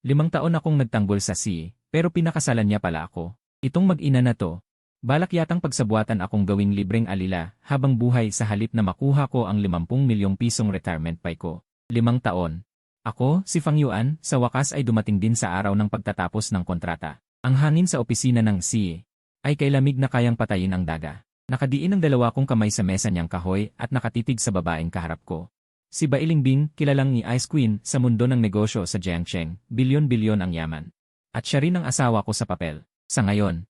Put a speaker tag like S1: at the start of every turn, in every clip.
S1: 5 taon akong nagtanggol sa CA, pero pinakasalan niya pala ako. Itong mag-ina na to. Balak yatang pagsabuatan akong gawing libreng alila habang buhay sa halip na makuha ko ang 50 milyong pisong retirement pay ko. 5 taon. Ako, si Fang Yuan, sa wakas ay dumating din sa araw ng pagtatapos ng kontrata. Ang hangin sa opisina ng CA ay kay lamig na kayang patayin ang daga. Nakadiin ang 2 kong kamay sa mesa niyang kahoy at nakatitig sa babaeng kaharap ko. Si Bai Lingbing, kilalang ni Ice Queen sa mundo ng negosyo sa Jiangcheng, bilyon-bilyon ang yaman. At siya rin ang asawa ko sa papel. Sa ngayon,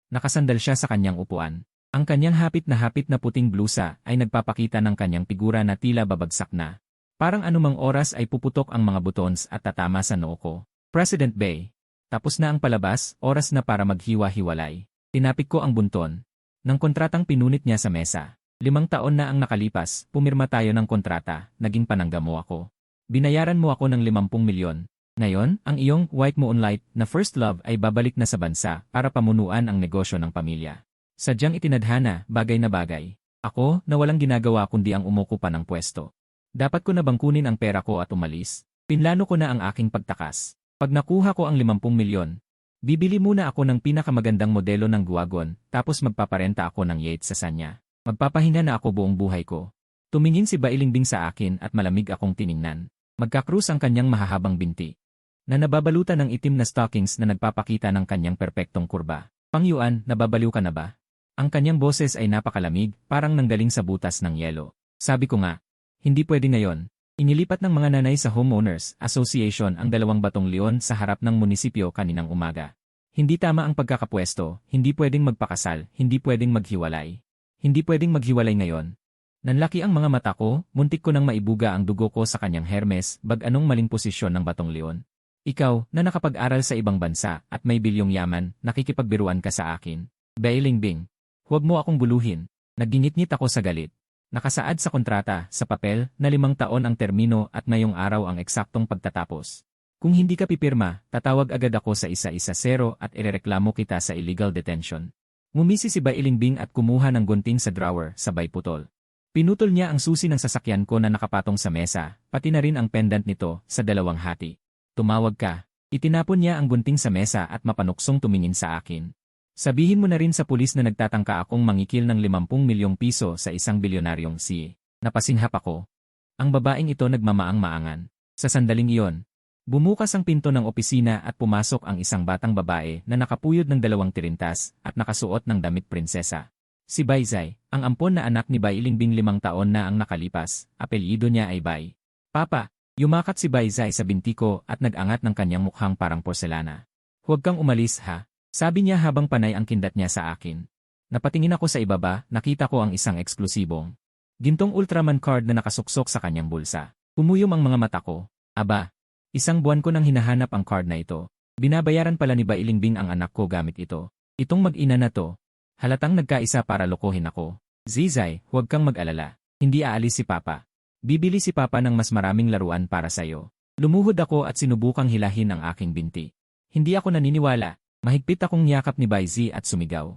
S1: nakasandal siya sa kanyang upuan. Ang kanyang hapit na puting blusa ay nagpapakita ng kanyang figura na tila babagsak na. Parang anumang oras ay puputok ang mga butons at tatama sa noo ko. President Bai. Tapos na ang palabas, oras na para maghiwa-hiwalay. Tinapik ko ang bunton ng kontratang pinunit niya sa mesa. 5 taon na ang nakalipas, pumirma tayo ng kontrata, naging panangga mo ako. Binayaran mo ako ng 50 milyon. Ngayon, ang iyong white moonlight na first love ay babalik na sa bansa para pamunuan ang negosyo ng pamilya. Sadyang itinadhana, bagay na bagay. Ako, na walang ginagawa kundi ang umukupa ng pwesto. Dapat ko na bang kunin ang pera ko at umalis? Pinlano ko na ang aking pagtakas. Pag nakuha ko ang 50 milyon, bibili muna ako ng pinakamagandang modelo ng guwagon, tapos magpaparenta ako ng yacht sa sanya. Magpapahinga na ako buong buhay ko. Tumingin si Bai Lingbing sa akin at malamig akong tiningnan. Magkakrus ang kanyang mahahabang binti, na nababalutan ng itim na stockings na nagpapakita ng kanyang perpektong kurba. Fang Yuan, nababaliw ka na ba? Ang kanyang boses ay napakalamig, parang nanggaling sa butas ng yelo. Sabi ko nga, hindi pwede ngayon. Inilipat ng mga nanay sa Homeowners Association ang 2 batong leon sa harap ng munisipyo kaninang umaga. Hindi tama ang pagkakapwesto, hindi pwedeng magpakasal, hindi pwedeng maghiwalay. Hindi pwedeng maghiwalay ngayon. Nanlaki ang mga mata ko, muntik ko nang maibuga ang dugo ko sa kanyang Hermes, anong maling posisyon ng batong leon. Ikaw, na nakapag-aral sa ibang bansa at may bilyong yaman, nakikipagbiruan ka sa akin. Bai Lingbing, huwag mo akong buluhin. Nagingit-ngit ako sa galit. Nakasaad sa kontrata, sa papel, na 5 taon ang termino at ngayong araw ang eksaktong pagtatapos. Kung hindi ka pipirma, tatawag agad ako sa 110 at irereklamo kita sa illegal detention. Ngumisi si Bai Lingbing at kumuha ng gunting sa drawer, sabay putol. Pinutol niya ang susi ng sasakyan ko na nakapatong sa mesa, pati na rin ang pendant nito, sa 2 hati. Tumawag ka. Itinapon niya ang gunting sa mesa at mapanuksong tumingin sa akin. Sabihin mo na rin sa pulis na nagtatangka akong mangikil ng 50 milyong piso sa isang bilyonaryong CA. Napasinghap ako. Ang babaeng ito nagmamaang-maangan. Sa sandaling iyon, bumukas ang pinto ng opisina at pumasok ang isang batang babae na nakapuyod ng 2 tirintas at nakasuot ng damit prinsesa. Si Bai Zai, ang ampon na anak ni Bai Lingbing 5 taon na ang nakalipas, apelyido niya ay Bai. Papa, yumakat si Bai Zai sa binti ko at nag-angat ng kanyang mukhang parang porselana. Huwag kang umalis ha, sabi niya habang panay ang kindat niya sa akin. Napatingin ako sa ibaba, nakita ko ang isang eksklusibong gintong Ultraman card na nakasuksok sa kanyang bulsa. Pumuyom ang mga mata ko. Aba, 1 buwan ko nang hinahanap ang card na ito. Binabayaran pala ni Bai Lingbing ang anak ko gamit ito. Itong mag-ina na to, halatang nagkaisa para lokohin ako. Zizai, huwag kang mag-alala. Hindi aalis si Papa. Bibili si Papa ng mas maraming laruan para sa'yo. Lumuhod ako at sinubukang hilahin ang aking binti. Hindi ako naniniwala. Mahigpit akong niyakap ni Bai Zi at sumigaw.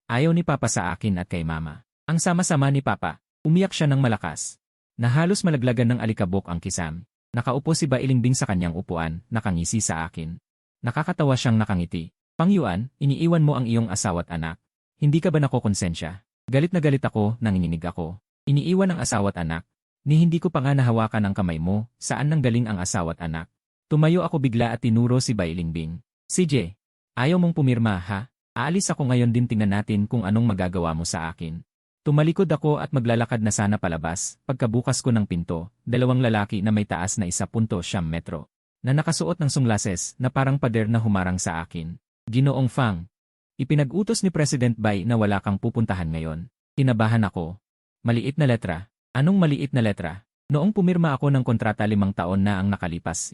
S1: Ayaw ni Papa sa akin at kay Mama. Ang sama-sama ni Papa. Umiyak siya ng malakas. Na halos malaglagan ng alikabok ang kisam. Nakaupo si Bai Lingbing sa kanyang upuan, nakangisi sa akin. Nakakatawa siyang nakangiti. Fang Yuan, iniiwan mo ang iyong asawa't anak. Hindi ka ba nakokonsensya? Galit na galit ako, nanginginig ako. Iniiwan ang asawa't anak. Ni hindi ko pa nga nahawakan ang kamay mo, saan nanggaling ang asawa't anak? Tumayo ako bigla at tinuro si Bai Lingbing. CJ, ayaw mong pumirma ha? Aalis ako ngayon din, tingnan natin kung anong magagawa mo sa akin. Tumalikod ako at maglalakad na sana palabas, pagkabukas ko ng pinto, 2 lalaki na may taas na 1.7 metro. Na nakasuot ng sunglasses na parang pader na humarang sa akin. Ginoong Fang. Ipinag-utos ni President Bai na wala kang pupuntahan ngayon. Kinabahan ako. Maliit na letra. Anong maliit na letra? Noong pumirma ako ng kontrata 5 taon na ang nakalipas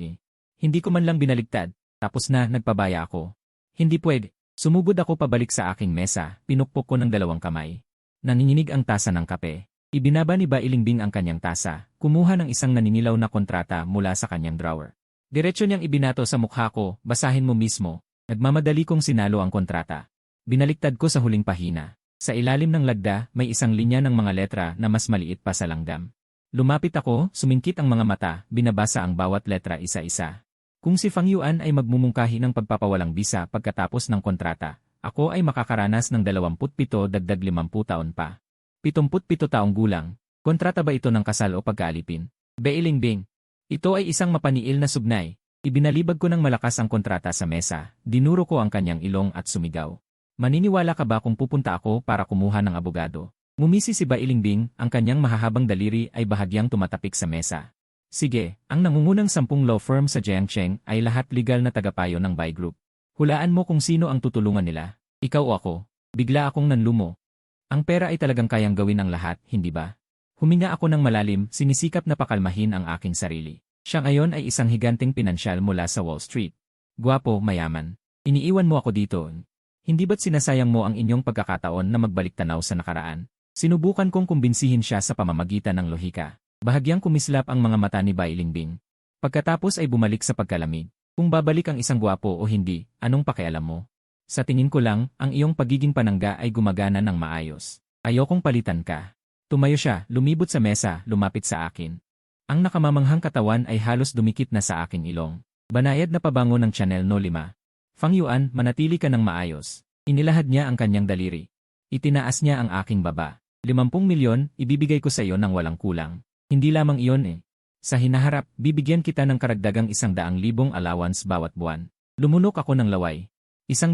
S1: Hindi ko man lang binaligtad. Tapos na, nagpabaya ako. Hindi pwede. Sumugod ako pabalik sa aking mesa, pinukpok ko ng 2 kamay. Nanginginig ang tasa ng kape. Ibinaba ni Bai Lingbing ang kanyang tasa, kumuha ng isang naninilaw na kontrata mula sa kanyang drawer. Diretso niyang ibinato sa mukha ko, basahin mo mismo. Nagmamadali kong sinalo ang kontrata. Binaliktad ko sa huling pahina. Sa ilalim ng lagda, may isang linya ng mga letra na mas maliit pa sa langgam. Lumapit ako, sumingkit ang mga mata, binabasa ang bawat letra isa-isa. Kung si Fang Yuan ay magmumungkahi ng pagpapawalang bisa pagkatapos ng kontrata, ako ay makakaranas ng 27 dagdag 50 taon pa. 77 taong gulang. Kontrata ba ito ng kasal o pagkaalipin? Beilingbing. Ito ay isang mapaniil na sugnay. Ibinalibag ko ng malakas ang kontrata sa mesa, dinuro ko ang kanyang ilong at sumigaw. Maniniwala ka ba kung pupunta ako para kumuha ng abogado? Ngumisi si Bailingbing, ang kanyang mahahabang daliri ay bahagyang tumatapik sa mesa. Sige, ang nangungunang 10 law firm sa Jiangcheng ay lahat legal na tagapayo ng Bai Group. Hulaan mo kung sino ang tutulungan nila. Ikaw o ako. Bigla akong nanlumo. Ang pera ay talagang kayang gawin ng lahat, hindi ba? Huminga ako ng malalim, sinisikap na pakalmahin ang aking sarili. Siya ngayon ay isang higanteng pinansyal mula sa Wall Street. Gwapo, mayaman. Iniiwan mo ako dito. Hindi ba't sinasayang mo ang inyong pagkakataon na magbalik tanaw sa nakaraan? Sinubukan kong kumbinsihin siya sa pamamagitan ng lohika. Bahagyang kumislap ang mga mata ni Bailingbing. Pagkatapos ay bumalik sa pagkalamig. Kung babalik ang isang gwapo o hindi, anong pakialam mo? Sa tingin ko lang, ang iyong pagiging panangga ay gumagana ng maayos. Ayokong palitan ka. Tumayo siya, lumibot sa mesa, lumapit sa akin. Ang nakamamanghang katawan ay halos dumikit na sa aking ilong. Banayad na pabango ng Chanel No 5. Fang Yuan, manatili ka ng maayos. Inilahad niya ang kanyang daliri. Itinaas niya ang aking baba. 50 milyon, ibibigay ko sa iyo ng walang kulang. Hindi lamang iyon eh. Sa hinaharap, bibigyan kita ng karagdagang 100,000 allowance bawat buwan. Lumunok ako ng laway. 100,000.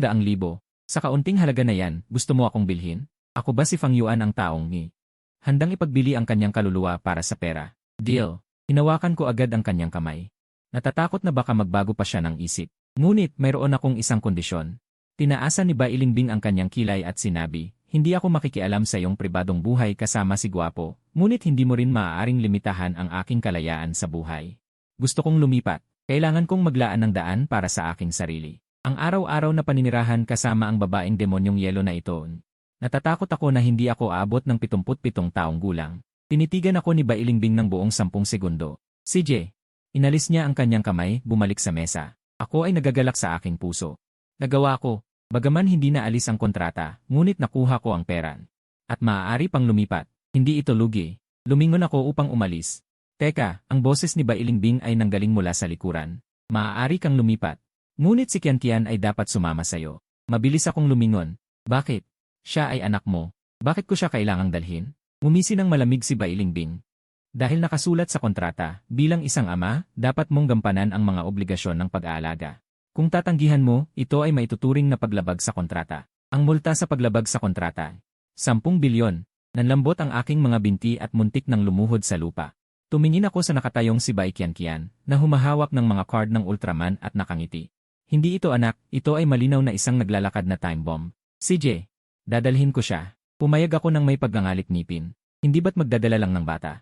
S1: Sa kaunting halaga na yan, gusto mo akong bilhin? Ako ba si Fang Yuan ang taong ni? Handang ipagbili ang kanyang kaluluwa para sa pera. Deal. Hinawakan ko agad ang kanyang kamay. Natatakot na baka magbago pa siya ng isip. Ngunit mayroon akong isang kondisyon. Tinaasan ni Bailingbing ang kanyang kilay at sinabi, hindi ako makikialam sa iyong pribadong buhay kasama si Gwapo, ngunit hindi mo rin maaaring limitahan ang aking kalayaan sa buhay. Gusto kong lumipat. Kailangan kong maglaan ng daan para sa aking sarili. Ang araw-araw na paninirahan kasama ang babaeng demonyong yelo na ito. Natatakot ako na hindi ako aabot ng 77 taong gulang. Tinitigan ako ni Bailingbing ng buong 10 segundo. CJ. Inalis niya ang kanyang kamay, bumalik sa mesa. Ako ay nagagalak sa aking puso. Nagawa ko. Bagaman hindi na alis ang kontrata, ngunit nakuha ko ang pera. At maaari pang lumipat. Hindi ito lugi. Lumingon ako upang umalis. Teka, ang boses ni Bailingbing ay nanggaling mula sa likuran. Maaari kang lumipat. Ngunit si Qianqian ay dapat sumama sayo. Mabilis akong lumingon. Bakit? Siya ay anak mo. Bakit ko siya kailangang dalhin? Ngumisi ng malamig si Bailingbing. Dahil nakasulat sa kontrata, bilang isang ama, dapat mong gampanan ang mga obligasyon ng pag-aalaga. Kung tatanggihan mo, ito ay maituturing na paglabag sa kontrata. Ang multa sa paglabag sa kontrata, 10 bilyon. Nanlambot ang aking mga binti at muntik ng lumuhod sa lupa. Tumingin ako sa nakatayong si Bai Qianqian, na humahawak ng mga card ng Ultraman at nakangiti. Hindi ito anak, ito ay malinaw na isang naglalakad na time bomb. CJ, dadalhin ko siya. Pumayag ako ng may pagngangalit ngipin. Hindi ba't magdadala lang ng bata?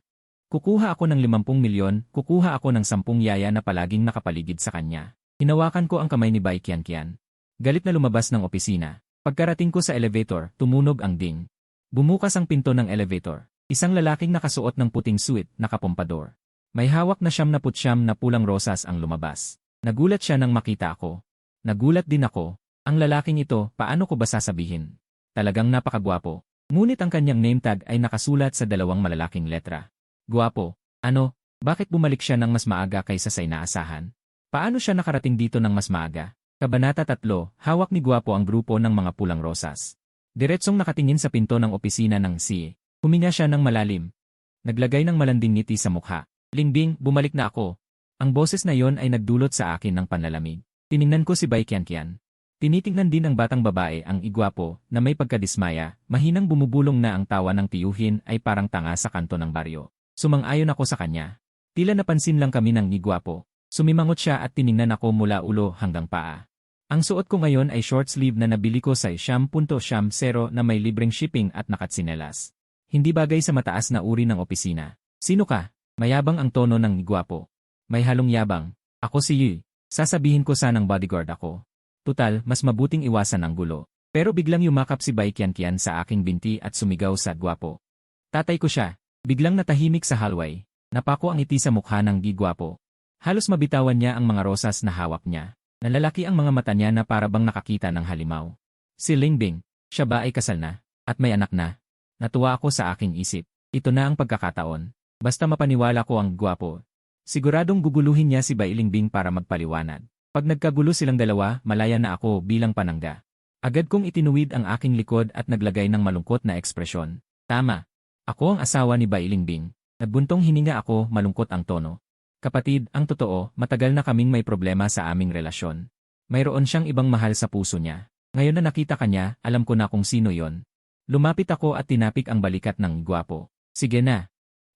S1: Kukuha ako ng 50 milyon, kukuha ako ng 10 yaya na palaging nakapaligid sa kanya. Hinawakan ko ang kamay ni Bai Qianqian. Galit na lumabas ng opisina. Pagkarating ko sa elevator, tumunog ang ding. Bumukas ang pinto ng elevator. Isang lalaking nakasuot ng puting suit, nakapompador. May hawak na 79 na pulang rosas ang lumabas. Nagulat siya nang makita ako. Nagulat din ako. Ang lalaking ito, paano ko ba sasabihin? Talagang napakagwapo. Ngunit ang kanyang name tag ay nakasulat sa 2 malalaking letra. Gwapo. Ano? Bakit bumalik siya ng mas maaga kaysa sa inaasahan? Paano siya nakarating dito ng mas maaga? Kabanata 3, hawak ni Gwapo ang grupo ng mga pulang rosas. Diretsong nakatingin sa pinto ng opisina ng CA. Huminga siya ng malalim. Naglagay ng malanding ngiti sa mukha. Lingbing, bumalik na ako. Ang boses na yon ay nagdulot sa akin ng panlalamig. Tiningnan ko si Bai Qianqian. Tinitingnan din ng batang babae ang igwapo na may pagkadismaya, mahinang bumubulong na ang tawa ng tiyuhin ay parang tanga sa kanto ng baryo. Sumang-ayon ako sa kanya. Tila napansin lang kami ng igwapo. Sumimangot siya at tiningnan ako mula ulo hanggang paa. Ang suot ko ngayon ay short sleeve na nabili ko sa ₱10.0 na may libreng shipping at nakatsinelas. Hindi bagay sa mataas na uri ng opisina. Sino ka? Mayabang ang tono ng igwapo. May halong yabang. Ako si Yu. Sasabihin ko sanang bodyguard ako. Tutal, mas mabuting iwasan ang gulo. Pero biglang yumakap si Bai Qianqian sa aking binti at sumigaw sa gwapo. Tatay ko siya. Biglang natahimik sa hallway. Napako ang ngiti sa mukha ng gigwapo. Halos mabitawan niya ang mga rosas na hawak niya. Nalalaki ang mga mata niya na parabang nakakita ng halimaw. Si Lingbing, siya ba ay kasal na? At may anak na? Natuwa ako sa aking isip. Ito na ang pagkakataon. Basta mapaniwala ko ang gwapo. Siguradong guguluhin niya si Bai Lingbing para magpaliwanag. Pag nagkagulo silang dalawa, malaya na ako bilang panangga. Agad kong itinuwid ang aking likod at naglagay ng malungkot na ekspresyon. Tama. Ako ang asawa ni Bai Lingbing. Nagbuntong hininga ako, malungkot ang tono. Kapatid, ang totoo, matagal na kaming may problema sa aming relasyon. Mayroon siyang ibang mahal sa puso niya. Ngayon na nakita ka niya, alam ko na kung sino yon. Lumapit ako at tinapik ang balikat ng gwapo. Sige na.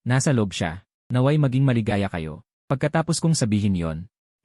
S1: Nasa loob siya. Naway maging maligaya kayo. Pagkatapos kong sabihin yon,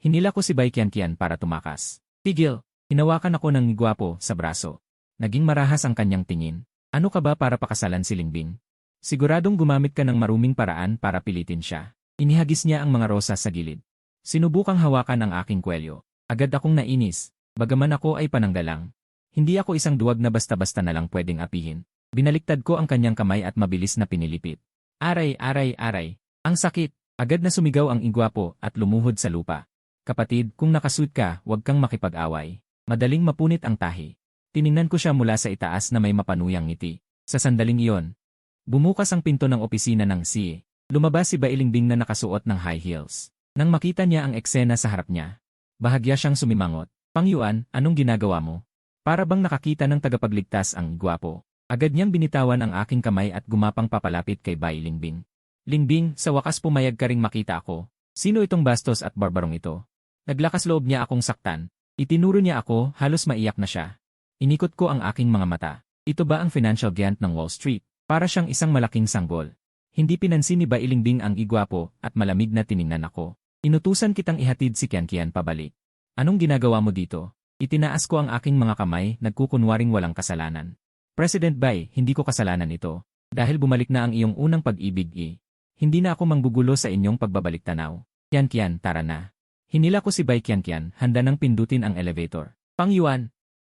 S1: hinila ko si Bai Qianqian para tumakas. Tigil. Hinawakan ako ng gwapo sa braso. Naging marahas ang kanyang tingin. Ano ka ba para pakasalan si Lingbing? Siguradong gumamit ka ng maruming paraan para pilitin siya. Inihagis niya ang mga rosas sa gilid. Sinubukang hawakan ang aking kwelyo. Agad akong nainis. Bagaman ako ay pananggalang. Hindi ako isang duwag na basta-basta na lang pwedeng apihin. Binaliktad ko ang kanyang kamay at mabilis na pinilipit. Aray, aray, aray. Ang sakit. Agad na sumigaw ang igwapo at lumuhod sa lupa. Kapatid, kung nakasuit ka, huwag kang makipag-away. Madaling mapunit ang tahi. Tiningnan ko siya mula sa itaas na may mapanuyang ngiti. Sa sandaling iyon, bumukas ang pinto ng opisina ng CA. Lumabas si Bai Lingbing na nakasuot ng high heels. Nang makita niya ang eksena sa harap niya, bahagya siyang sumimangot. Pangyuan, anong ginagawa mo? Para bang nakakita ng tagapagligtas ang gwapo. Agad niyang binitawan ang aking kamay at gumapang papalapit kay Bai Lingbing. Lingbing, sa wakas pumayag ka ring makita ako. Sino itong bastos at barbarong ito? Naglakas loob niya akong saktan. Itinuro niya ako, halos maiyak na siya. Inikot ko ang aking mga mata. Ito ba ang financial giant ng Wall Street? Para siyang isang malaking sanggol. Hindi pinansin ni Bai Lingbing ang igwapo at malamig na tiningnan ako. Inutusan kitang ihatid si Qianqian pabalik. Anong ginagawa mo dito? Itinaas ko ang aking mga kamay, nagkukunwaring walang kasalanan. President Bai, hindi ko kasalanan ito. Dahil bumalik na ang iyong unang pag-ibig Hindi na ako manggugulo sa inyong pagbabalik tanaw. Qianqian, tara na. Hinila ko si Bai Qianqian, handa nang pindutin ang elevator. Pangyuan!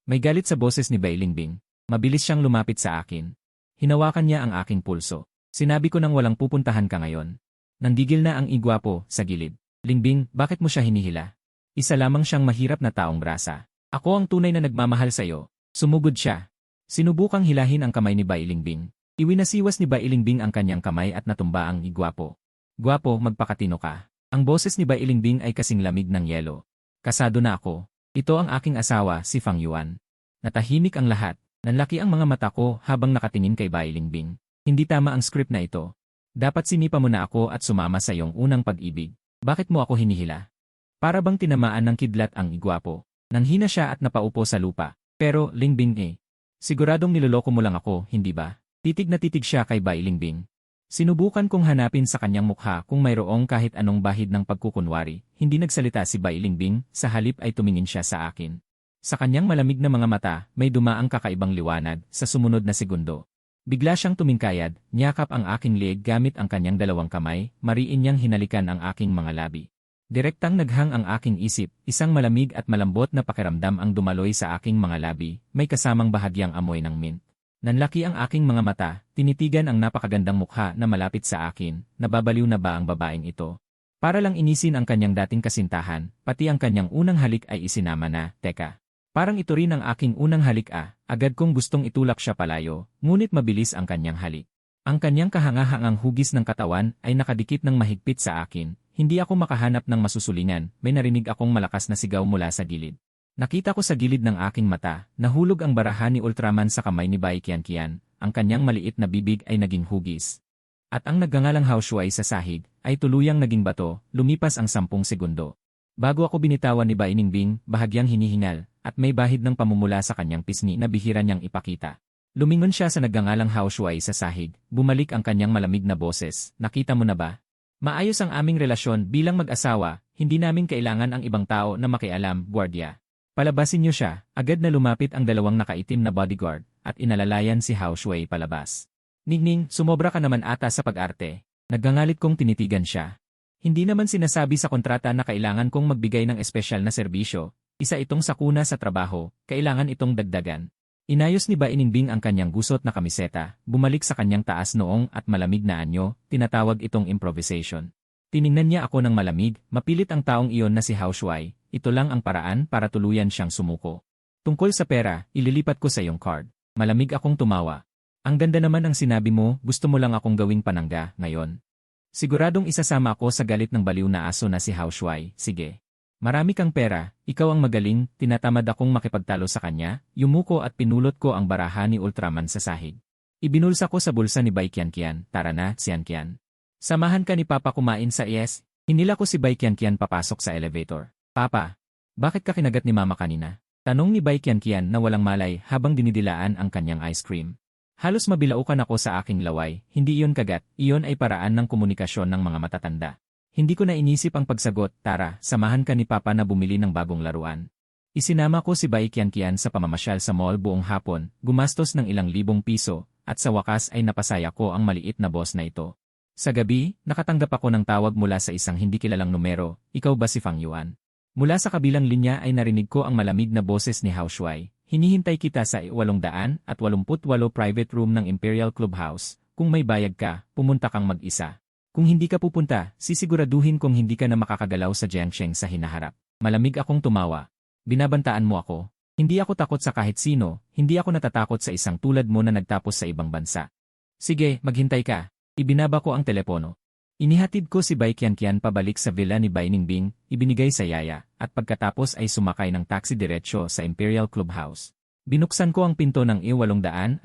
S1: May galit sa boses ni Bai Lingbing. Mabilis siyang lumapit sa akin. Hinawakan niya ang aking pulso. Sinabi ko nang walang pupuntahan ka ngayon. Nanggigil na ang igwapo sa gilid. Lingbing, bakit mo siya hinihila? Isa lamang siyang mahirap na taong grasa. Ako ang tunay na nagmamahal sa iyo. Sumugod siya. Sinubukang hilahin ang kamay ni Bai Lingbing. Iwinasiwas ni Bai Lingbing ang kanyang kamay at natumba ang igwapo. Gwapo, magpakatino ka. Ang boses ni Bai Lingbing ay kasing lamig ng yelo. Kasado na ako. Ito ang aking asawa, si Fang Yuan. Natahimik ang lahat. Nanlaki ang mga mata ko habang nakatingin kay Bai Lingbing. Hindi tama ang script na ito. Dapat sinipa mo na ako at sumama sa iyong unang pag-ibig. Bakit mo ako hinihila? Para bang tinamaan ng kidlat ang igwapo. Nanghina siya at napaupo sa lupa. Pero, Lingbing siguradong niloloko mo lang ako, hindi ba? Titig na titig siya kay Bai Lingbing. Sinubukan kong hanapin sa kanyang mukha kung mayroong kahit anong bahid ng pagkukunwari. Hindi nagsalita si Bai Lingbing, sa halip ay tumingin siya sa akin. Sa kanyang malamig na mga mata, may dumaang kakaibang liwanag sa sumunod na segundo. Bigla siyang tumingkayad, niyakap ang aking leeg gamit ang kanyang dalawang kamay, mariin niyang hinalikan ang aking mga labi. Direktang naghang ang aking isip, isang malamig at malambot na pakiramdam ang dumaloy sa aking mga labi, may kasamang bahagyang amoy ng mint. Nanlaki ang aking mga mata, tinitigan ang napakagandang mukha na malapit sa akin, nababaliw na ba ang babaeng ito? Para lang inisin ang kanyang dating kasintahan, pati ang kanyang unang halik ay isinama na, teka. Parang ito rin ang aking unang halik agad kong gustong itulak siya palayo, ngunit mabilis ang kanyang halik. Ang kanyang kahangahangang hugis ng katawan ay nakadikit ng mahigpit sa akin, hindi ako makahanap ng masusulingan, may narinig akong malakas na sigaw mula sa gilid. Nakita ko sa gilid ng aking mata, nahulog ang barahan ni Ultraman sa kamay ni Bai Qianqian, ang kanyang maliit na bibig ay naging hugis. At ang nagngangalang Haoshuai sa sahig, ay tuluyang naging bato, lumipas ang 10 segundo. Bago ako binitawan ni Bai Lingbing, bahagyang hinihingal, at may bahid ng pamumula sa kanyang pisngi na bihira niyang ipakita. Lumingon siya sa nagngangalang Haoshuai sa sahig, bumalik ang kanyang malamig na boses, nakita mo na ba? Maayos ang aming relasyon bilang mag-asawa, hindi namin kailangan ang ibang tao na makialam, guardia. Palabasin niyo siya, agad na lumapit ang dalawang nakaitim na bodyguard, at inalalayan si Haoshuai palabas. Ningning, sumobra ka naman ata sa pag-arte. Naggangalit kong tinitigan siya. Hindi naman sinasabi sa kontrata na kailangan kong magbigay ng espesyal na serbisyo, isa itong sakuna sa trabaho, kailangan itong dagdagan. Inayos ni Bai Lingbing ang kanyang gusot na kamiseta, bumalik sa kanyang taas noong at malamig na anyo, tinatawag itong improvisation. Tiningnan niya ako ng malamig, mapilit ang taong iyon na si Haoshuai, ito lang ang paraan para tuluyan siyang sumuko. Tungkol sa pera, ililipat ko sa iyong card. Malamig akong tumawa. Ang ganda naman ang sinabi mo, gusto mo lang akong gawing panangga, ngayon. Siguradong isasama ako sa galit ng baliw na aso na si Hao Shuai. Sige. Marami kang pera, ikaw ang magaling, tinatamad akong makipagtalo sa kanya, yumuko at pinulot ko ang baraha ni Ultraman sa sahig. Ibinulsa ko sa bulsa ni Bai Qianqian, tara na, Qianqian. Samahan ka ni Papa kumain sa IS. Hinila ko si Bai Qianqian papasok sa elevator. Papa, bakit ka kinagat ni Mama kanina? Tanong ni Bai Qianqian na walang malay habang dinidilaan ang kanyang ice cream. Halos mabilaukan ako sa aking laway, hindi iyon kagat, iyon ay paraan ng komunikasyon ng mga matatanda. Hindi ko na inisip ang pagsagot, tara, samahan ka ni Papa na bumili ng bagong laruan. Isinama ko si Bai Qianqian sa pamamasyal sa mall buong hapon, gumastos ng ilang libong piso, at sa wakas ay napasaya ko ang maliit na boss na ito. Sa gabi, nakatanggap ako ng tawag mula sa isang hindi kilalang numero, ikaw ba si Fang Yuan? Mula sa kabilang linya ay narinig ko ang malamig na boses ni Hao Shuai, hinihintay kita sa 888 private room ng Imperial Clubhouse, kung may bayag ka, pumunta kang mag-isa. Kung hindi ka pupunta, sisiguraduhin kong hindi ka na makakagalaw sa Jiangsheng sa hinaharap. Malamig akong tumawa. Binabantaan mo ako. Hindi ako takot sa kahit sino, hindi ako natatakot sa isang tulad mo na nagtapos sa ibang bansa. Sige, maghintay ka. Ibinaba ko ang telepono. Inihatid ko si Bai Qianqian pabalik sa villa ni Bai Ningbing, ibinigay sa yaya, at pagkatapos ay sumakay ng taxi diretsyo sa Imperial Clubhouse. Binuksan ko ang pinto ng I-888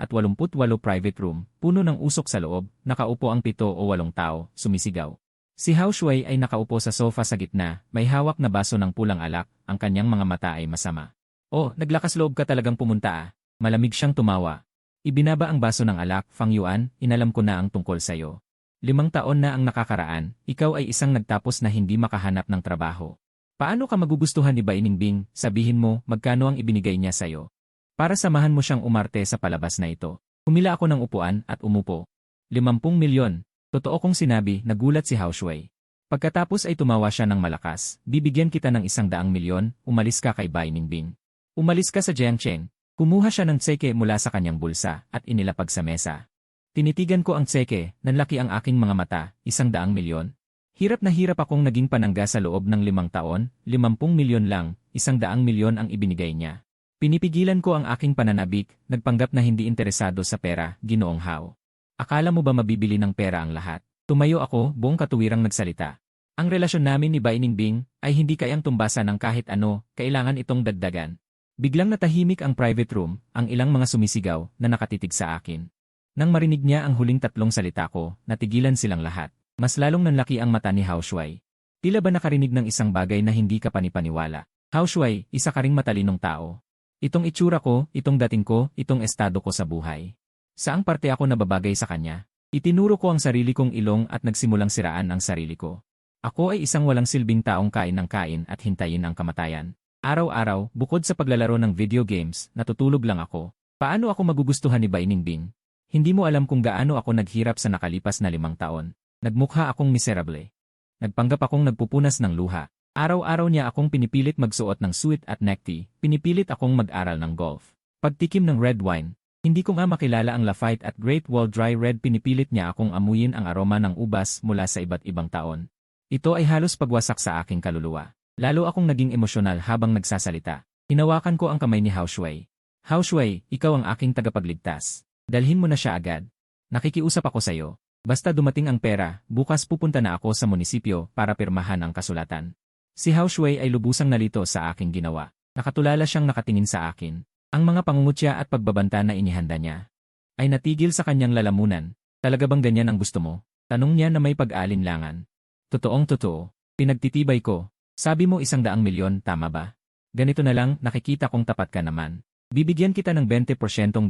S1: private room, puno ng usok sa loob, nakaupo ang 7 o 8 tao, sumisigaw. Si Hao Shuai ay nakaupo sa sofa sa gitna, may hawak na baso ng pulang alak, ang kanyang mga mata ay masama. Oh, naglakas loob ka talagang pumunta ah. Malamig siyang tumawa. Ibinaba ang baso ng alak, Fang Yuan, inalam ko na ang tungkol sayo. 5 taon na ang nakakaraan, ikaw ay isang nagtapos na hindi makahanap ng trabaho. Paano ka magugustuhan ni Bai Ningbing, sabihin mo, magkano ang ibinigay niya sayo? Para samahan mo siyang umarte sa palabas na ito. Humila ako ng upuan at umupo. 50 milyon. Totoo kong sinabi, nagulat si Hao Shuai. Pagkatapos ay tumawa siya ng malakas, bibigyan kita ng 100 milyon, umalis ka kay Bai Ningbing. Umalis ka sa Jiangsheng. Kumuha siya ng tseke mula sa kanyang bulsa at inilapag sa mesa. Tinitigan ko ang tseke, nanlaki ang aking mga mata, 100 milyon. Hirap na hirap akong naging panangga sa loob ng 5 taon, 50 milyon lang, 100 milyon ang ibinigay niya. Pinipigilan ko ang aking pananabik, nagpanggap na hindi interesado sa pera, Ginoong Hao. Akala mo ba mabibili ng pera ang lahat? Tumayo ako, buong katuwirang nagsalita. Ang relasyon namin ni Bai Ningbing ay hindi kayang tumbasan ng kahit ano, kailangan itong dagdagan. Biglang natahimik ang private room, ang ilang mga sumisigaw na nakatitig sa akin. Nang marinig niya ang huling 3 salita ko, natigilan silang lahat. Mas lalong nanlaki ang mata ni Hao Shuai. Tila ba nakarinig ng isang bagay na hindi ka panipaniwala? Hao Shuai, isa ka ring matalinong tao. Itong itsura ko, itong dating ko, itong estado ko sa buhay. Saang parte ako nababagay sa kanya? Itinuro ko ang sarili kong ilong at nagsimulang siraan ang sarili ko. Ako ay isang walang silbing taong kain ng kain at hintayin ang kamatayan. Araw-araw, bukod sa paglalaro ng video games, natutulog lang ako. Paano ako magugustuhan ni Bai Ningbing? Hindi mo alam kung gaano ako naghirap sa nakalipas na 5 taon. Nagmukha akong miserable. Nagpanggap akong nagpupunas ng luha. Araw-araw niya akong pinipilit magsuot ng suit at necktie, pinipilit akong mag-aral ng golf. Pagtikim ng red wine, hindi ko nga makilala ang Lafite at Great Wall Dry Red, pinipilit niya akong amuyin ang aroma ng ubas mula sa iba't ibang taon. Ito ay halos pagwasak sa aking kaluluwa. Lalo akong naging emosyonal habang nagsasalita. Hinawakan ko ang kamay ni Hao Shuai. Hao Shuai, ikaw ang aking tagapagligtas. Dalhin mo na siya agad. Nakikiusap ako sa iyo. Basta dumating ang pera, bukas pupunta na ako sa munisipyo para pirmahan ang kasulatan. Si Hao Shuai ay lubusang nalito sa aking ginawa. Nakatulala siyang nakatingin sa akin. Ang mga pangungutya at pagbabanta na inihanda niya ay natigil sa kanyang lalamunan. Talaga bang ganyan ang gusto mo? Tanong niya na may pag-aalinlangan. Totoong totoo. Pinagtitibay ko. Sabi mo 100 milyon, tama ba? Ganito na lang, nakikita kong tapat ka naman. Bibigyan kita ng 20%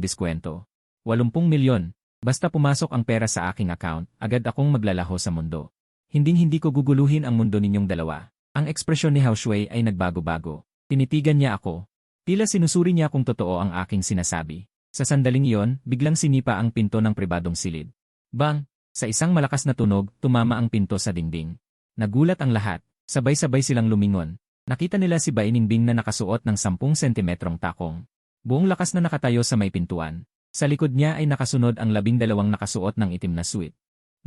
S1: diskwento. 80 milyon. Basta pumasok ang pera sa aking account, agad akong maglalaho sa mundo. Hinding-hindi ko guguluhin ang mundo ninyong dalawa. Ang ekspresyon ni Hao Shuai ay nagbago-bago. Tinitigan niya ako. Tila sinusuri niya kung totoo ang aking sinasabi. Sa sandaling iyon, biglang sinipa ang pinto ng pribadong silid. Bang! Sa isang malakas na tunog, tumama ang pinto sa dingding. Nagulat ang lahat. Sabay-sabay silang lumingon. Nakita nila si Bai Ningbing na nakasuot ng 10 sentimetrong takong. Buong lakas na nakatayo sa may pintuan. Sa likod niya ay nakasunod ang 12 nakasuot ng itim na suit.